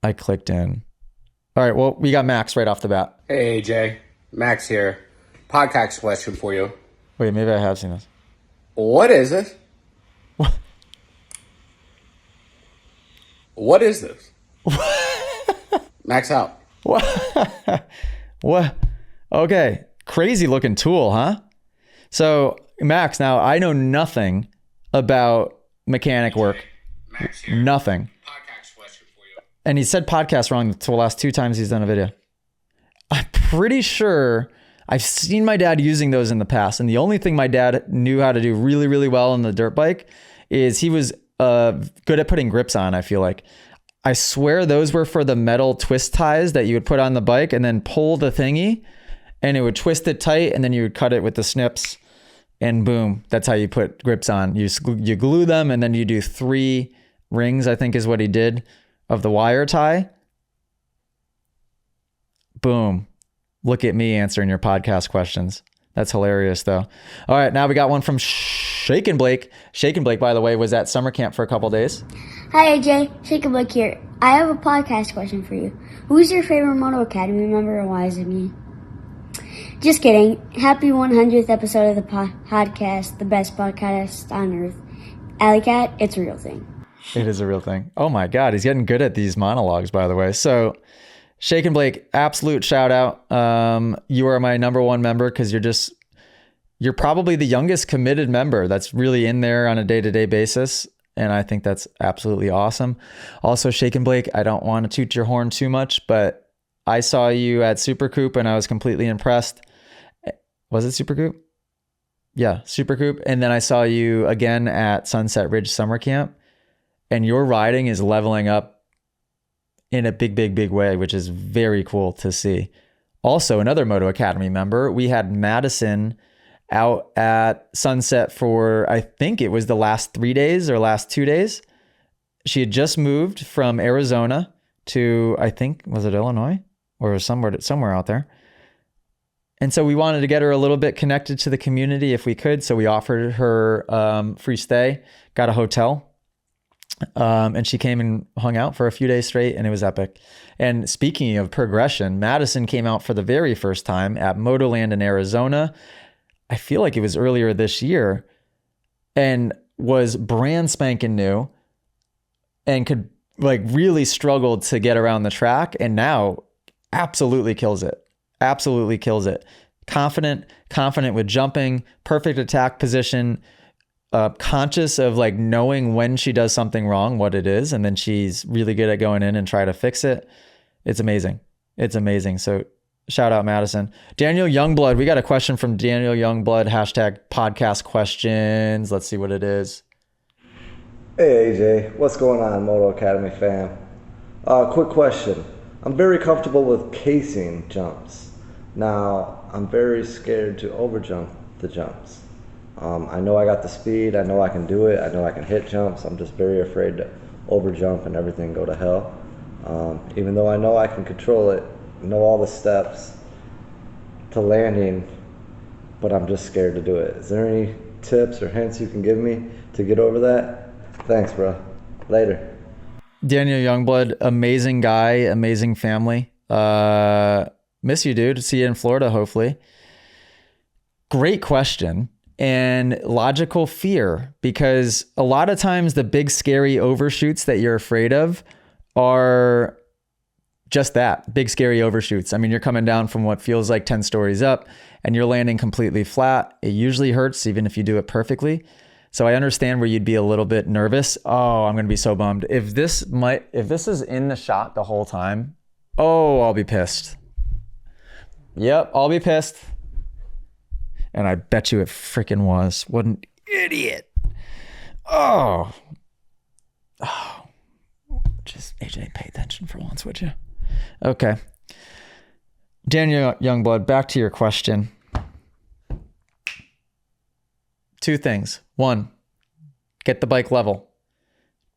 I clicked in. All right, well, we got Max right off the bat. Hey, AJ. Max here. Podcast question for you. Wait, maybe I have seen this. What is it? What? What is this? Max out. What? What? Okay. Crazy looking tool, huh? So, Max, now I know nothing about mechanic work. Max here. Nothing. Podcast question for you. And he said podcast wrong the last 2 times he's done a video. I'm pretty sure I've seen my dad using those in the past. And the only thing my dad knew how to do really, really well on the dirt bike is he was good at putting grips on, I feel like. I swear those were for the metal twist ties that you would put on the bike and then pull the thingy and it would twist it tight and then you would cut it with the snips and boom, that's how you put grips on. You glue them and then you do 3 rings, I think is what he did, of the wire tie. Boom. Look at me answering your podcast questions. That's hilarious though. All right, now we got one from Shaken Blake. Shaken Blake, by the way, was at summer camp for a couple days. Hi AJ, Shaken Blake here. I have a podcast question for you. Who's your favorite Moto Academy member and why is it me? Just kidding. Happy 100th episode of the podcast, the best podcast on earth. Alley Cat, it's a real thing. It is a real thing. Oh my God, he's getting good at these monologues, by the way. So Shaken Blake, absolute shout out. You are my number 1 member because you're probably the youngest committed member that's really in there on a day-to-day basis. And I think that's absolutely awesome. Also, Shaken Blake, I don't want to toot your horn too much, but I saw you at Supercoop and I was completely impressed. Was it Supercoop? Yeah, Supercoop. And then I saw you again at Sunset Ridge Summer Camp and your riding is leveling up in a big, big, big way, which is very cool to see. Also, another Moto Academy member, we had Madison out at Sunset for, I think it was the last 3 days or last 2 days. She had just moved from Arizona to, I think, was it Illinois or somewhere out there. And so we wanted to get her a little bit connected to the community if we could. So we offered her free stay, got a hotel. And she came and hung out for a few days straight, and it was epic. And speaking of progression, Madison came out for the very first time at Motoland in Arizona. I feel like it was earlier this year, and was brand spanking new and could like really struggled to get around the track. And now absolutely kills it. Absolutely kills it. Confident with jumping, perfect attack position, conscious of like knowing when she does something wrong, what it is. And then she's really good at going in and try to fix it. It's amazing. It's amazing. So shout out Madison. Daniel Youngblood. We got a question from Daniel Youngblood, #podcast questions. Let's see what it is. Hey AJ, what's going on, Moto Academy fam? Quick question. I'm very comfortable with casing jumps. Now, I'm very scared to overjump the jumps. I know I got the speed, I know I can do it, I know I can hit jumps. I'm just very afraid to overjump and everything go to hell. Even though I know I can control it, know all the steps to landing, but I'm just scared to do it. Is there any tips or hints you can give me to get over that? Thanks, bro. Later. Daniel Youngblood, amazing guy, amazing family. Miss you, dude. See you in Florida, hopefully. Great question. And logical fear, because a lot of times the big scary overshoots that you're afraid of are just that, big scary overshoots. I mean, you're coming down from what feels like 10 stories up and you're landing completely flat. It usually hurts even if you do it perfectly. So I understand where you'd be a little bit nervous. Oh, I'm going to be so bummed. If this is in the shot the whole time, oh, I'll be pissed. Yep, I'll be pissed. And I bet you it freaking was. What an idiot. Oh. Just, AJ, pay attention for once, would you? Okay. Daniel Youngblood, back to your question. 2 things. 1, get the bike level.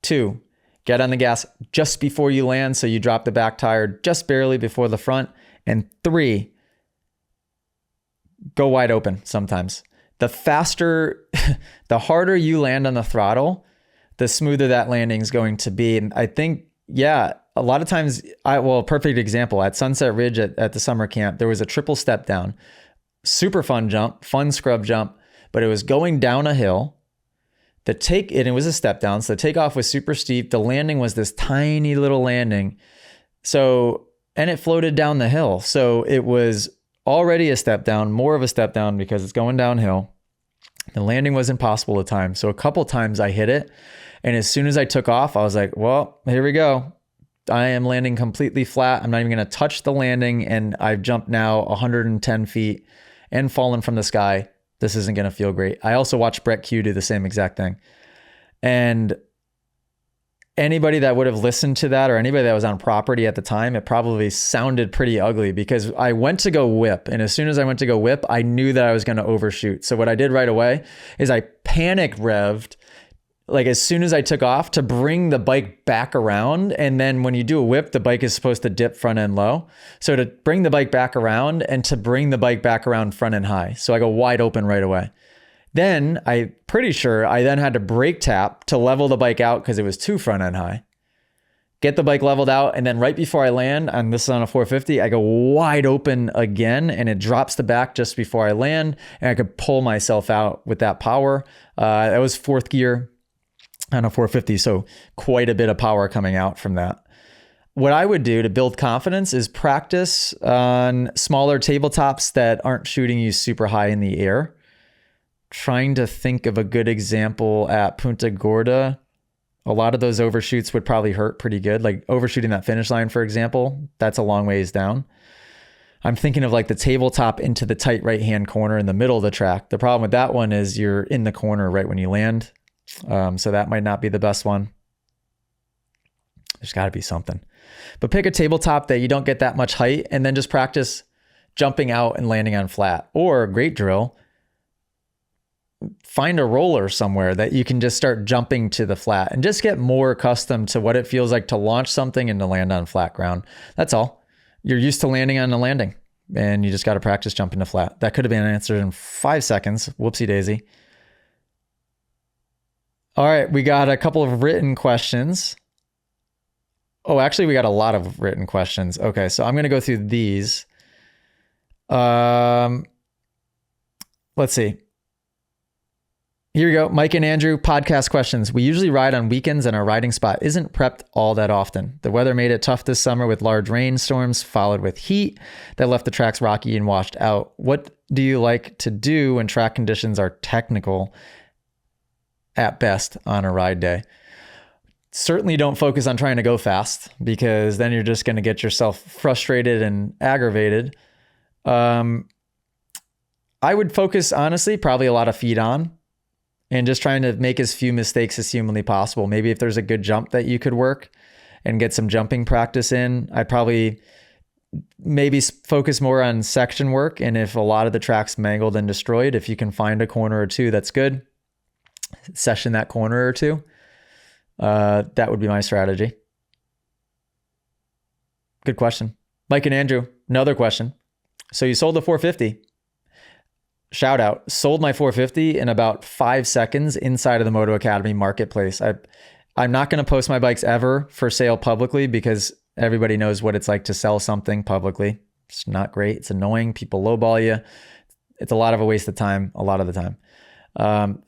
2, get on the gas just before you land so you drop the back tire just barely before the front. And 3, go wide open sometimes. The faster, the harder you land on the throttle, the smoother that landing is going to be. And I think, yeah, a lot of times, a perfect example, at Sunset Ridge at the summer camp, there was a triple step down. Super fun jump, fun scrub jump, but it was going down a hill. And it was a step down, so the takeoff was super steep. The landing was this tiny little landing. And it floated down the hill. So it was already a step down, more of a step down because it's going downhill. The landing was impossible at times. So a couple times I hit it. And as soon as I took off, I was like, well, here we go. I am landing completely flat. I'm not even going to touch the landing. And I've jumped now 110 feet and fallen from the sky. This isn't going to feel great. I also watched Brett Q do the same exact thing. And anybody that would have listened to that or anybody that was on property at the time, it probably sounded pretty ugly because I went to go whip. And as soon as I went to go whip, I knew that I was going to overshoot. So what I did right away is I panic revved, like as soon as I took off, to bring the bike back around. And then when you do a whip, the bike is supposed to dip front end low. So to bring the bike back around and to bring the bike back around front end high. So I go wide open right away. Then I'm pretty sure I then had to brake tap to level the bike out because it was too front end high. Get the bike leveled out. And then right before I land, and this is on a 450, I go wide open again and it drops the back just before I land. And I could pull myself out with that power. That was 4th gear on a 450. So quite a bit of power coming out from that. What I would do to build confidence is practice on smaller tabletops that aren't shooting you super high in the air. Trying to think of a good example at Punta Gorda. A lot of those overshoots would probably hurt pretty good. Like overshooting that finish line, for example, that's a long ways down. I'm thinking of like the tabletop into the tight right-hand corner in the middle of the track. The problem with that one is you're in the corner right when you land. So that might not be the best one. There's got to be something. But pick a tabletop that you don't get that much height and then just practice jumping out and landing on flat. Or great drill, find a roller somewhere that you can just start jumping to the flat and just get more accustomed to what it feels like to launch something and to land on flat ground. That's all. You're used to landing on a landing and you just got to practice jumping to flat. That could have been answered in 5 seconds. Whoopsie daisy. All right, we got a couple of written questions. Oh, actually, we got a lot of written questions. Okay, so I'm going to go through these. Let's see. Here we go. Mike and Andrew, podcast questions. We usually ride on weekends and our riding spot isn't prepped all that often. The weather made it tough this summer with large rainstorms followed with heat that left the tracks rocky and washed out. What do you like to do when track conditions are technical at best on a ride day? Certainly don't focus on trying to go fast because then you're just going to get yourself frustrated and aggravated. I would focus, honestly, probably a lot of feet on and just trying to make as few mistakes as humanly possible. Maybe if there's a good jump that you could work and get some jumping practice in, I'd probably maybe focus more on section work. And if a lot of the track's mangled and destroyed, if you can find a corner or two, that's good. Session that corner or two. That would be my strategy. Good question. Mike and Andrew, another question. So you sold the 450. Shout out. Sold my 450 in about 5 seconds inside of the Moto Academy marketplace. I'm not going to post my bikes ever for sale publicly because everybody knows what it's like to sell something publicly. It's not great. It's annoying. People lowball you. It's a lot of a waste of time a lot of the time.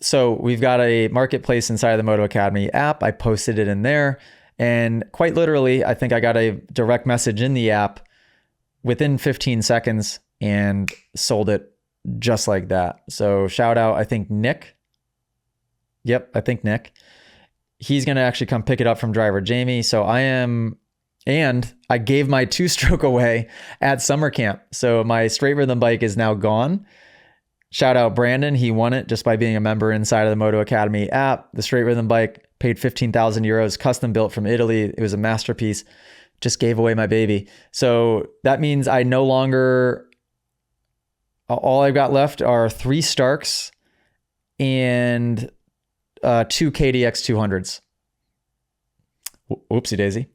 So we've got a marketplace inside of the Moto Academy app. I posted it in there and quite literally, I think I got a direct message in the app within 15 seconds and sold it just like that. So shout out, I think Nick. Yep, I think Nick. He's going to actually come pick it up from driver Jamie. So and I gave my 2-stroke away at summer camp. So my straight rhythm bike is now gone. Shout out Brandon. He won it just by being a member inside of the Moto Academy app. The straight rhythm bike paid 15,000 euros, custom built from Italy. It was a masterpiece. Just gave away my baby. So that means I no longer, all I've got left are 3 Starks and 2 KDX 200s. Oopsie daisy.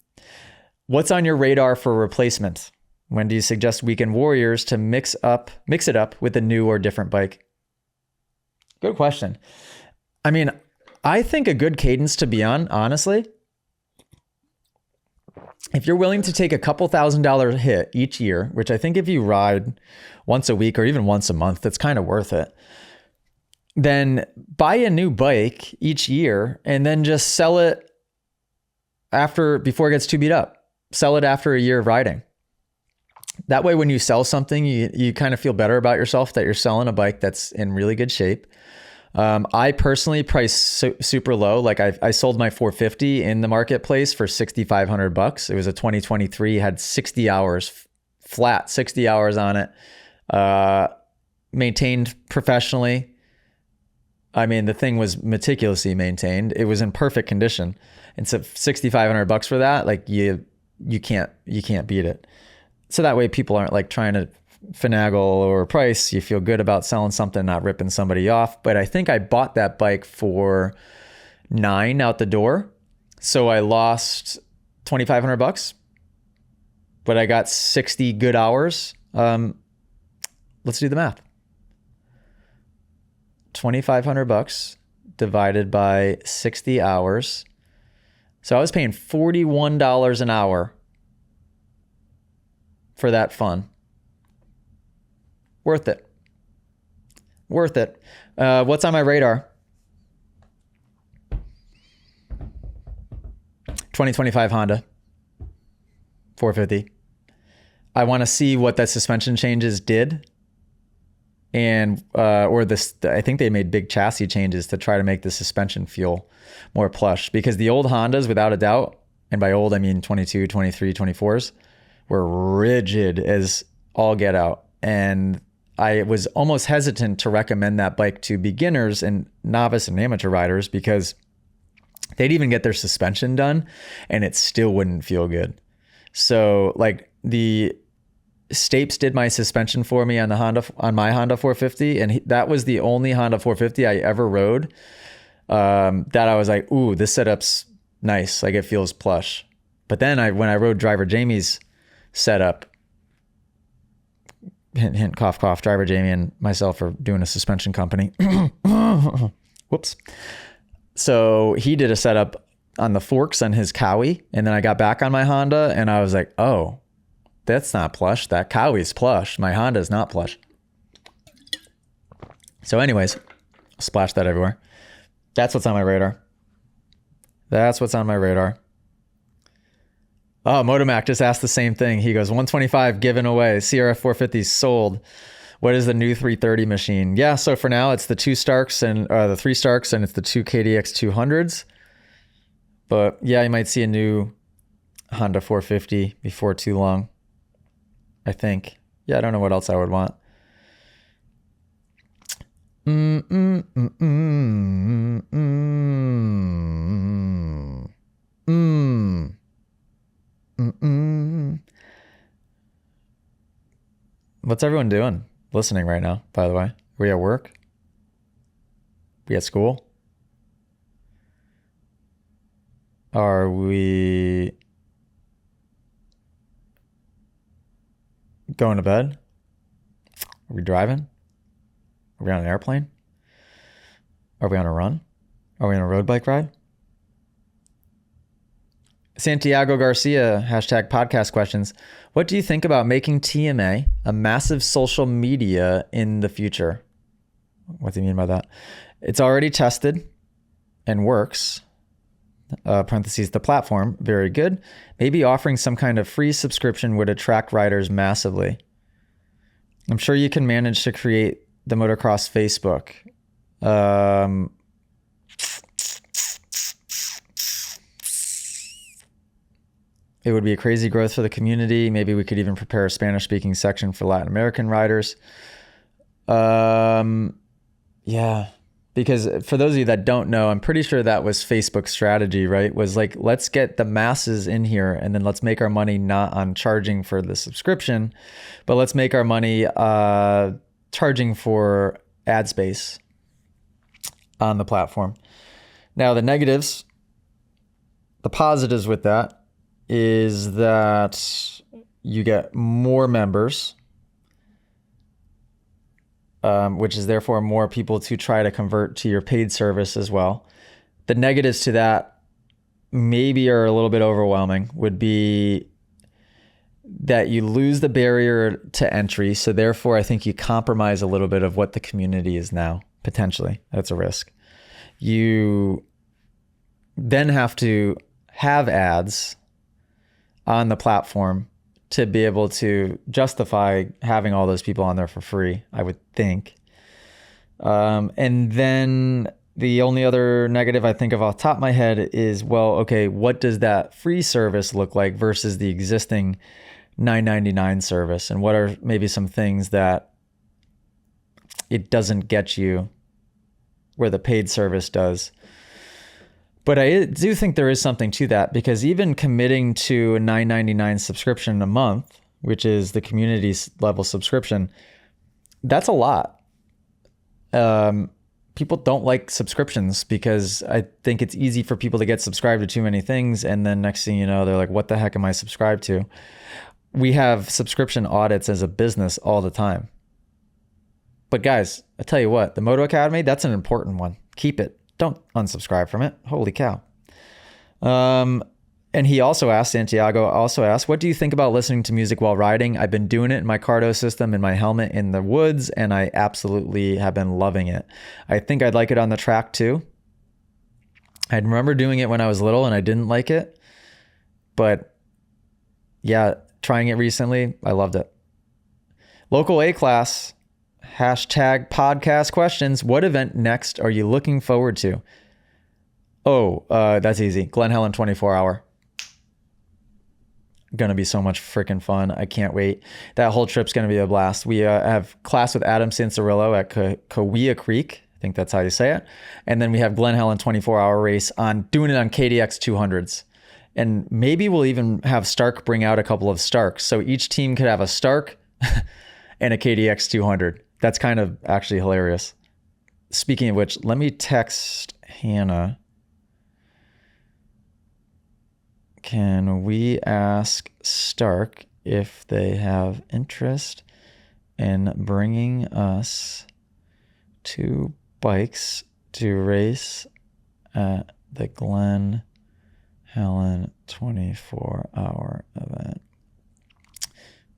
What's on your radar for replacement? When do you suggest Weekend Warriors to mix it up with a new or different bike? Good question. I mean, I think a good cadence to be on, honestly, if you're willing to take a couple $1,000 hit each year, which I think if you ride once a week or even once a month, that's kind of worth it. Then buy a new bike each year and then just sell it before it gets too beat up. Sell it after a year of riding. That way, when you sell something, you kind of feel better about yourself that you're selling a bike that's in really good shape. I personally price super low. Like I sold my 450 in the marketplace for $6,500. It was a 2023, had 60 hours, flat 60 hours on it, maintained professionally. I mean, the thing was meticulously maintained. It was in perfect condition. And so $6,500 for that, like you can't beat it. So that way people aren't like trying to finagle or price. You feel good about selling something, not ripping somebody off. But I think I bought that bike for $9,000 out the door. So I lost $2,500, but I got 60 good hours. Let's do the math. $2,500 divided by 60 hours. So I was paying $41 an hour for that fun. Worth it. Worth it. What's on my radar? 2025 Honda 450. I want to see what that suspension changes did. And, I think they made big chassis changes to try to make the suspension feel more plush, because the old Hondas, without a doubt, and by old, I mean 22, 23, 24s, were rigid as all get out. And I was almost hesitant to recommend that bike to beginners and novice and amateur riders because they'd even get their suspension done and it still wouldn't feel good. So like the Stapes did my suspension for me on my Honda 450, and that was the only Honda 450 I ever rode that I was like, ooh, this setup's nice. Like, it feels plush. But then when I rode driver Jamie's setup, hint, hint, cough, cough, driver Jamie and myself are doing a suspension company. Whoops. So he did a setup on the forks on his Cowie, and then I got back on my Honda and I was like, oh, that's not plush. That Cowie's plush. My Honda is not plush. So anyways, splash that everywhere. That's what's on my radar. That's what's on my radar. Oh, Motomac just asked the same thing. He goes, 125 given away. CRF 450 sold. What is the new 330 machine? Yeah, so for now it's the 2 Starks and the 3 Starks, and it's the 2 KDX 200s. But yeah, you might see a new Honda 450 before too long, I think. Yeah, I don't know what else I would want. What's everyone doing listening right now, by the way? Are we at work? We at school? Are we going to bed? Are we driving? Are we on an airplane? Are we on a run? Are we on a road bike ride? Santiago Garcia, hashtag podcast questions. What do you think about making TMA a massive social media in the future? What do you mean by that? It's already tested and works. Parentheses, the platform, very good. Maybe offering some kind of free subscription would attract riders massively. I'm sure you can manage to create the motocross Facebook. It would be a crazy growth for the community. Maybe we could even prepare a Spanish-speaking section for Latin American riders. Yeah, because for those of you that don't know, I'm pretty sure that was Facebook's strategy, right? Was like, let's get the masses in here and then let's make our money not on charging for the subscription, but let's make our money charging for ad space on the platform. Now, the negatives, the positives with that is that you get more members, which is therefore more people to try to convert to your paid service as well. The negatives to that maybe are a little bit overwhelming, would be that you lose the barrier to entry. So therefore, I think you compromise a little bit of what the community is now, potentially. That's a risk. You then have to have ads on the platform to be able to justify having all those people on there for free, I would think. And then the only other negative I think of off the top of my head is, well, okay, what does that free service look like versus the existing $9.99 service? And what are maybe some things that it doesn't get you where the paid service does? But I do think there is something to that, because even committing to a $9.99 subscription a month, which is the community level subscription, that's a lot. People don't like subscriptions because I think it's easy for people to get subscribed to too many things. And then next thing you know, they're like, what the heck am I subscribed to? We have subscription audits as a business all the time. But guys, I tell you what, the Moto Academy, that's an important one. Keep it. Don't unsubscribe from it. Holy cow. And he also asked, Santiago also asked, what do you think about listening to music while riding? I've been doing it in my cardo system, in my helmet in the woods, and I absolutely have been loving it. I think I'd like it on the track too. I remember doing it when I was little and I didn't like it. But yeah, trying it recently, I loved it. Local A class. Hashtag podcast questions. What event next are you looking forward to? Oh, that's easy. Glen Helen 24 hour. Gonna be so much freaking fun. I can't wait. That whole trip's gonna be a blast. We have class with Adam Cincerillo at Kawia Creek. I think that's how you say it. And then we have Glen Helen 24 hour race doing it on KDX 200s. And maybe we'll even have Stark bring out a couple of Starks. So each team could have a Stark and a KDX 200. That's kind of actually hilarious. Speaking of which, let me text Hannah. Can we ask Stark if they have interest in bringing us 2 bikes to race at the Glen Helen 24-hour event?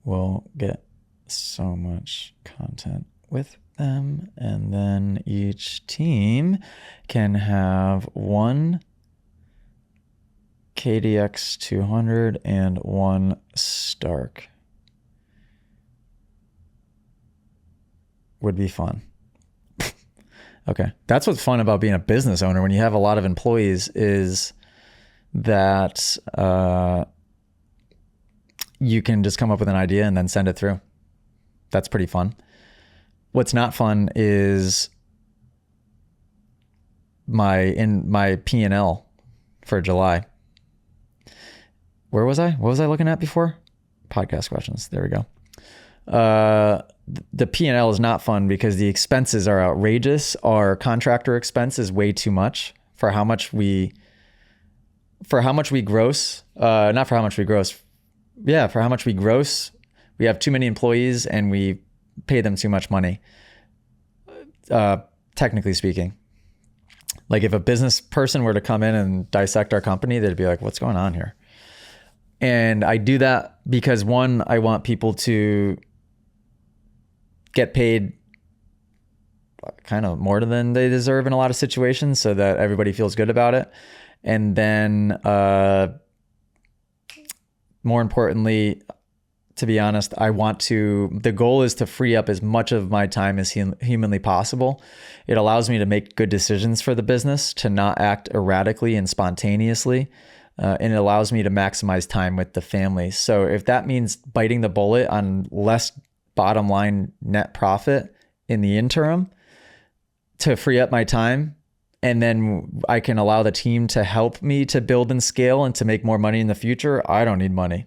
We'll get so much content with them, and then each team can have 1 KDX 200 and 1 Stark. Would be fun. Okay. That's what's fun about being a business owner when you have a lot of employees, is that you can just come up with an idea and then send it through. That's pretty fun. What's not fun is my P&L for July. Where was I? What was I looking at before? Podcast questions. There we go. The P&L is not fun because the expenses are outrageous. Our contractor expense is way too much for how much we gross. Not for how much we gross. Yeah, for how much we gross. We have too many employees and we pay them too much money. Technically speaking. Like if a business person were to come in and dissect our company, they'd be like, what's going on here? And I do that because, one, I want people to get paid kind of more than they deserve in a lot of situations so that everybody feels good about it. And then more importantly, to be honest, the goal is to free up as much of my time as humanly possible. It allows me to make good decisions for the business, to not act erratically and spontaneously. And it allows me to maximize time with the family. So if that means biting the bullet on less bottom line net profit in the interim to free up my time, and then I can allow the team to help me to build and scale and to make more money in the future, I don't need money.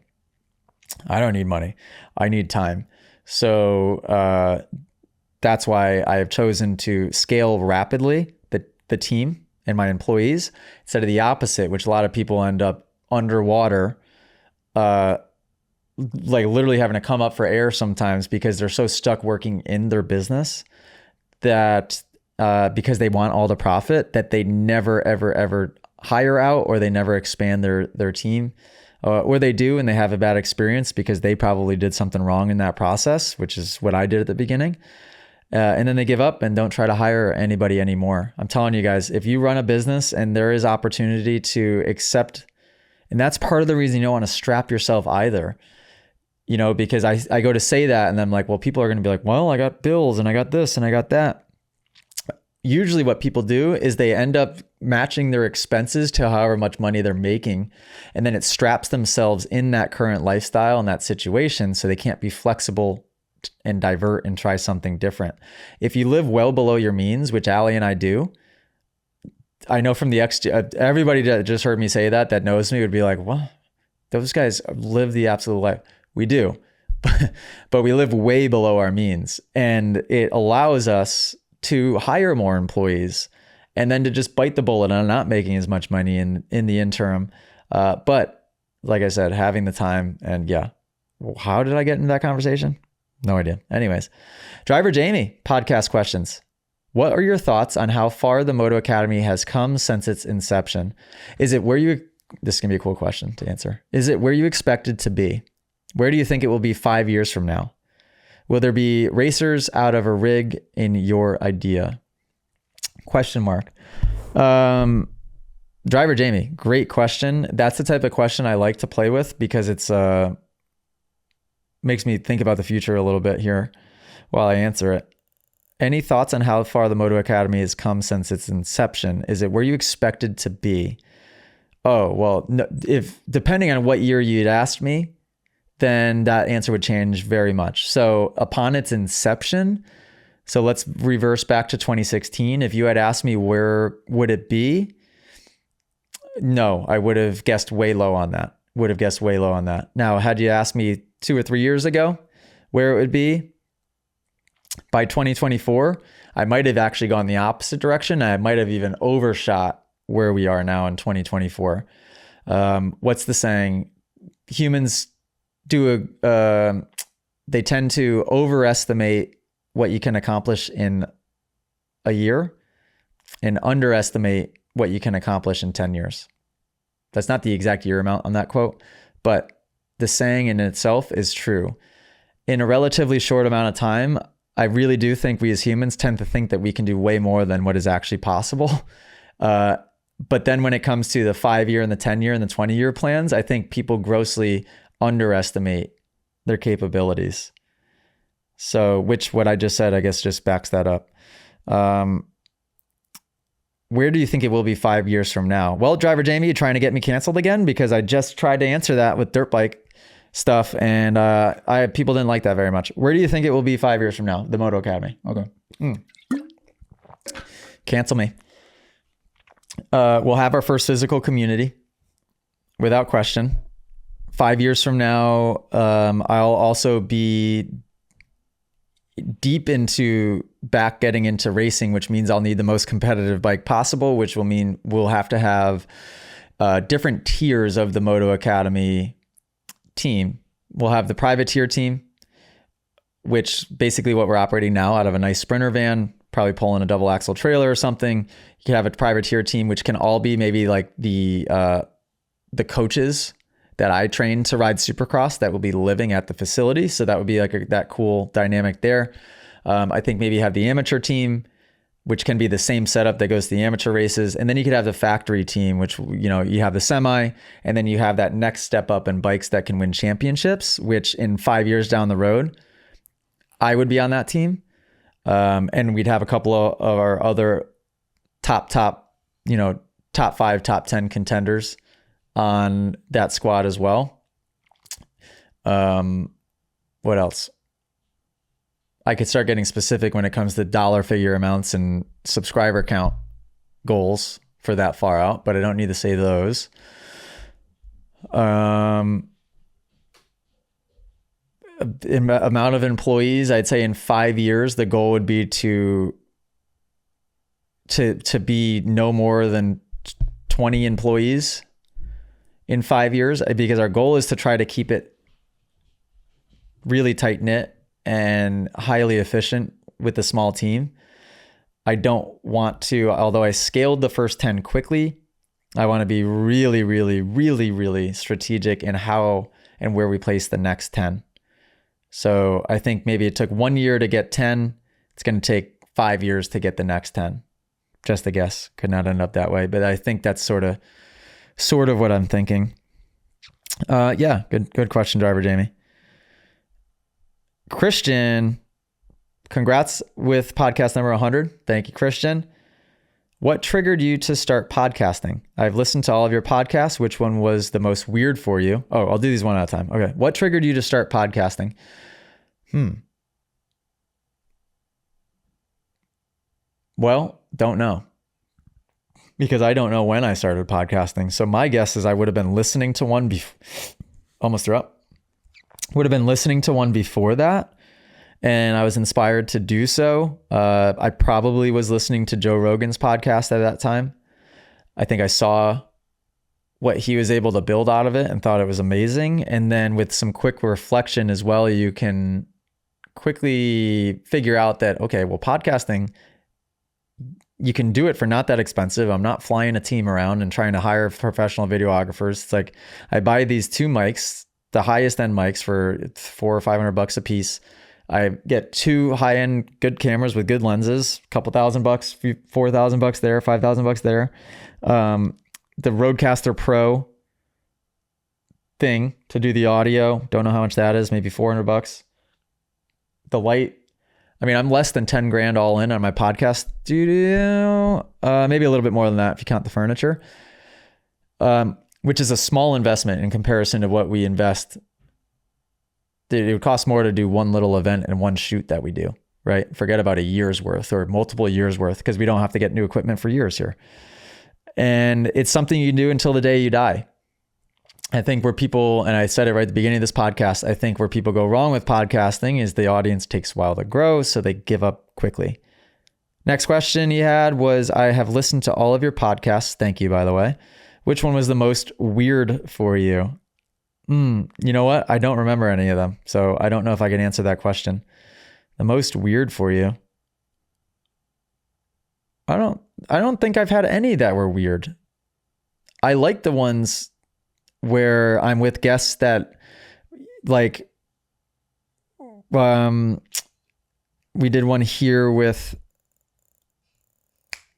I need time. So that's why I have chosen to scale rapidly the team and my employees, instead of the opposite, which a lot of people end up underwater, like literally having to come up for air sometimes because they're so stuck working in their business that because they want all the profit, that they never, ever, ever hire out, or they never expand their team, or they do and they have a bad experience because they probably did something wrong in that process, which is what I did at the beginning. And then they give up and don't try to hire anybody anymore. I'm telling you guys, if you run a business and there is opportunity to accept, and that's part of the reason you don't want to strap yourself either, because I go to say that and I'm like, well, people are going to be like, well, I got bills and I got this and I got that. Usually what people do is they end up matching their expenses to however much money they're making. And then it straps themselves in that current lifestyle and that situation, so they can't be flexible and divert and try something different. If you live well below your means, which Allie and I do, I know from everybody that just heard me say that knows me would be like, well, those guys live the absolute life. We do, but we live way below our means, and it allows us to hire more employees and then to just bite the bullet on not making as much money in the interim. But like I said, having the time, and yeah, how did I get into that conversation? No idea. Anyways, Driver Jamie, podcast questions. What are your thoughts on how far the Moto Academy has come since its inception? This is going to be a cool question to answer. Is it where you expected to be? Where do you think it will be 5 years from now? Will there be racers out of a rig in your idea? Question mark. Driver Jamie, great question. That's the type of question I like to play with because it's makes me think about the future a little bit here while I answer it. Any thoughts on how far the Moto Academy has come since its inception? Is it where you expected to be? Oh, well, no, depending on what year you'd asked me, then that answer would change very much. So upon its inception, so let's reverse back to 2016. If you had asked me where would it be, no, I would have guessed way low on that. Now, had you asked me 2 or 3 years ago, where it would be. By 2024, I might have actually gone the opposite direction. I might have even overshot where we are now in 2024. What's the saying? Humans they tend to overestimate what you can accomplish in a year and underestimate what you can accomplish in 10 years. That's not the exact year amount on that quote, but the saying in itself is true. In a relatively short amount of time, I really do think we as humans tend to think that we can do way more than what is actually possible. But then when it comes to the 5-year and the 10-year and the 20-year plans, I think people grossly underestimate their capabilities. So, which what I just said, I guess, just backs that up. Where do you think it will be 5 years from now? Well, Driver Jamie, you're trying to get me canceled again because I just tried to answer that with dirt bike stuff, and people didn't like that very much. Where do you think it will be 5 years from now? The Moto Academy. Okay. Cancel me. We'll have our first physical community, without question. 5 years from now, I'll also be deep into getting into racing, which means I'll need the most competitive bike possible, which will mean we'll have to have different tiers of the Moto Academy team. We'll have the private tier team, which basically what we're operating now out of a nice Sprinter van, probably pulling a double axle trailer or something. You can have a private tier team, which can all be maybe like the coaches that I train to ride Supercross that will be living at the facility. So that would be like that cool dynamic there. I think maybe have the amateur team, which can be the same setup that goes to the amateur races. And then you could have the factory team, which, you have the semi, and then you have that next step up in bikes that can win championships, which in 5 years down the road, I would be on that team. And we'd have a couple of our other top 5, top 10 contenders on that squad as well. What else? I could start getting specific when it comes to dollar figure amounts and subscriber count goals for that far out, but I don't need to say those. Amount of employees, I'd say in 5 years, the goal would be to be no more than 20 employees in 5 years, because our goal is to try to keep it really tight knit and highly efficient with a small team. I don't want to, although I scaled the first 10 quickly, I want to be really, really, really, really strategic in how and where we place the next 10. So I think maybe it took 1 year to get 10. It's going to take 5 years to get the next 10. Just a guess. Could not end up that way, but I think that's sort of what I'm thinking. Yeah, good question, Driver Jamie. Christian, congrats with podcast number 100. Thank you, Christian. What triggered you to start podcasting? I've listened to all of your podcasts. Which one was the most weird for you? Oh, I'll do these one at a time. Okay. What triggered you to start podcasting? Well, don't know. Because I don't know when I started podcasting. So my guess is I would have been listening to one almost threw up. Would have been listening to one before that, and I was inspired to do so. I probably was listening to Joe Rogan's podcast at that time. I think I saw what he was able to build out of it and thought it was amazing. And then with some quick reflection as well, you can quickly figure out that, okay, well, podcasting, you can do it for not that expensive. I'm not flying a team around and trying to hire professional videographers. It's like I buy these 2 mics, the highest end mics, for $400 or $500 a piece. I get 2 high end good cameras with good lenses, a couple $1,000, $4,000 there, $5,000 there. The Rodecaster Pro thing to do the audio. Don't know how much that is. Maybe $400. The light. I mean, I'm less than 10 grand all in on my podcast studio. Maybe a little bit more than that if you count the furniture. Which is a small investment in comparison to what we invest. It would cost more to do one little event and one shoot that we do, right? Forget about a year's worth or multiple years worth, because we don't have to get new equipment for years here. And it's something you do until the day you die. I think where people, and I said it right at the beginning of this podcast, I think where people go wrong with podcasting is the audience takes a while to grow, so they give up quickly. Next question he had was, I have listened to all of your podcasts. Thank you, by the way. Which one was the most weird for you? You know what? I don't remember any of them, so I don't know if I can answer that question. The most weird for you? I don't think I've had any that were weird. I like the ones where I'm with guests that like, we did one here with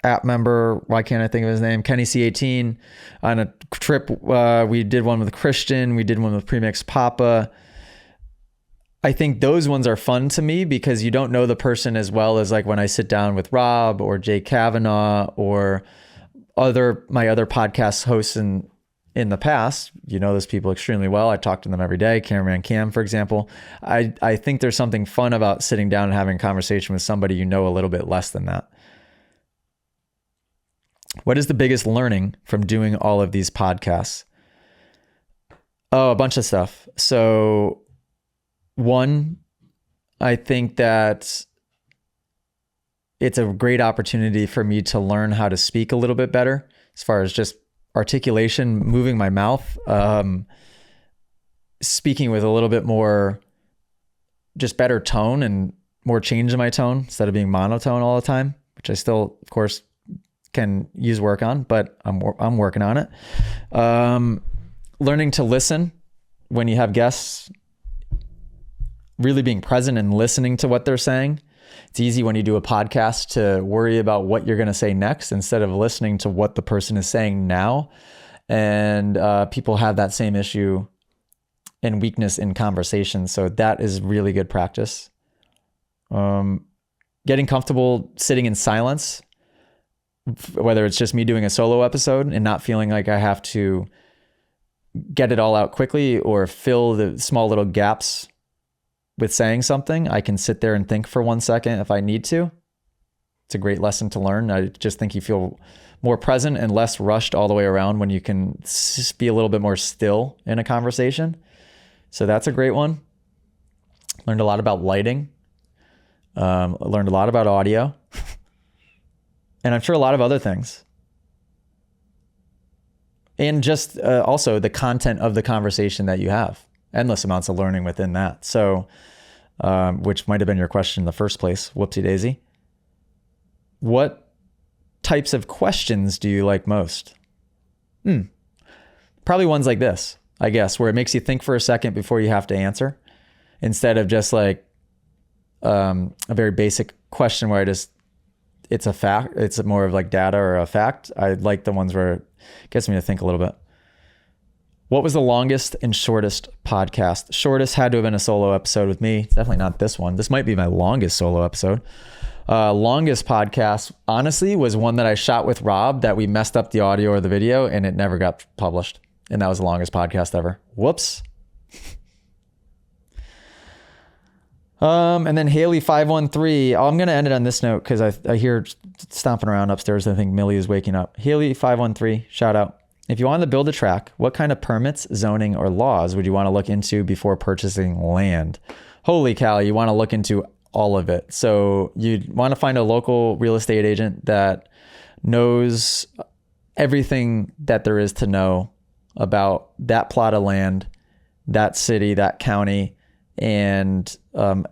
app member, why can't I think of his name? Kenny C18 on a trip. We did one with Christian. We did one with Premix Papa. I think those ones are fun to me because you don't know the person as well as like when I sit down with Rob or Jay Kavanaugh or my other podcast hosts in the past. You know those people extremely well. I talk to them every day. Cameraman Cam, for example. I think there's something fun about sitting down and having a conversation with somebody you know a little bit less than that. What is the biggest learning from doing all of these podcasts? Oh, a bunch of stuff. So one, I think that it's a great opportunity for me to learn how to speak a little bit better as far as just articulation, moving my mouth, speaking with a little bit more, just better tone and more change in my tone instead of being monotone all the time, which I still, of course, can use work on, but I'm working on it. Learning to listen when you have guests, really being present and listening to what they're saying. It's easy when you do a podcast to worry about what you're going to say next instead of listening to what the person is saying now. And people have that same issue and weakness in conversation. So that is really good practice. Getting comfortable sitting in silence, whether it's just me doing a solo episode and not feeling like I have to get it all out quickly or fill the small little gaps with saying something. I can sit there and think for 1 second if I need to. It's a great lesson to learn. I just think you feel more present and less rushed all the way around when you can be a little bit more still in a conversation. So that's a great one. Learned a lot about lighting. Learned a lot about audio. And I'm sure a lot of other things. And just also the content of the conversation that you have. Endless amounts of learning within that. So, which might have been your question in the first place. Whoopsie daisy. What types of questions do you like most? Probably ones like this, I guess, where it makes you think for a second before you have to answer. Instead of just like a very basic question where it's a fact, it's more of like data or a fact. I like the ones where it gets me to think a little bit. What was the longest and shortest podcast? Shortest had to have been a solo episode with me. Definitely not this one. This might be my longest solo episode. Longest podcast, honestly, was one that I shot with Rob that we messed up the audio or the video and it never got published. And that was the longest podcast ever. Whoops. And then Haley 513. I'm going to end it on this note because I hear stomping around upstairs. I think Millie is waking up. Haley 513, shout out. If you wanted to build a track, what kind of permits, zoning, or laws would you want to look into before purchasing land? Holy cow, you want to look into all of it. So you want to find a local real estate agent that knows everything that there is to know about that plot of land, that city, that county, and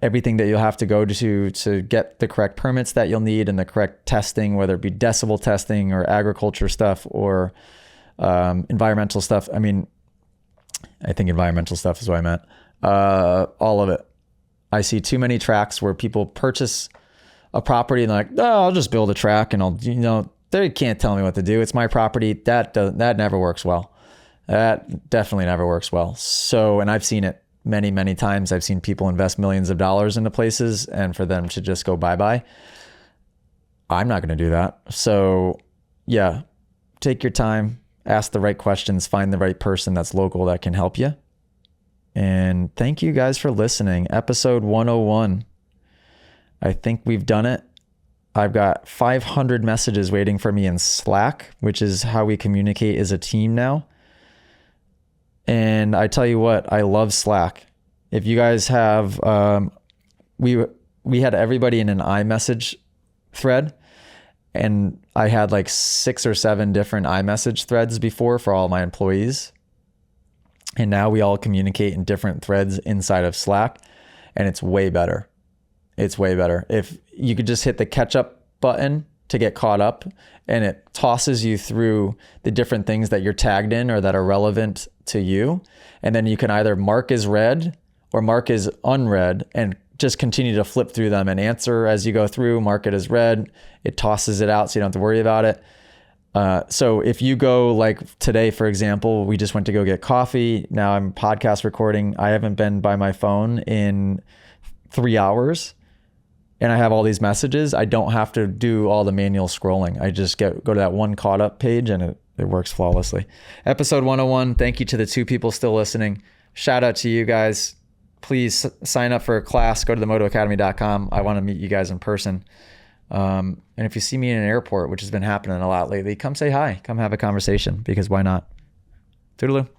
everything that you'll have to go to get the correct permits that you'll need and the correct testing, whether it be decibel testing or agriculture stuff or environmental stuff. I mean, I think environmental stuff is what I meant. All of it. I see too many tracks where people purchase a property and they're like, oh, I'll just build a track and they can't tell me what to do. It's my property. That never works well. That definitely never works well. So, and I've seen it many, many times. I've seen people invest millions of dollars into places and for them to just go bye-bye. I'm not going to do that. So yeah, take your time, ask the right questions, find the right person that's local that can help you. And thank you guys for listening. Episode 101. I think we've done it. I've got 500 messages waiting for me in Slack, which is how we communicate as a team now. And I tell you what, I love Slack. If you guys have, we had everybody in an iMessage thread, and I had like 6 or 7 different iMessage threads before for all my employees. And now we all communicate in different threads inside of Slack, and it's way better. It's way better. If you could just hit the catch up button to get caught up, and it tosses you through the different things that you're tagged in or that are relevant to you. And then you can either mark as read or mark as unread and just continue to flip through them and answer as you go through, mark it as read. It tosses it out so you don't have to worry about it. So if you go like today, for example, we just went to go get coffee. Now I'm podcast recording. I haven't been by my phone in 3 hours, and I have all these messages. I don't have to do all the manual scrolling. I just go to that one caught up page, and it works flawlessly. Episode 101. Thank you to the 2 people still listening. Shout out to you guys. Please sign up for a class. Go to themotoacademy.com. I want to meet you guys in person. And if you see me in an airport, which has been happening a lot lately, come say hi. Come have a conversation, because why not? Toodaloo.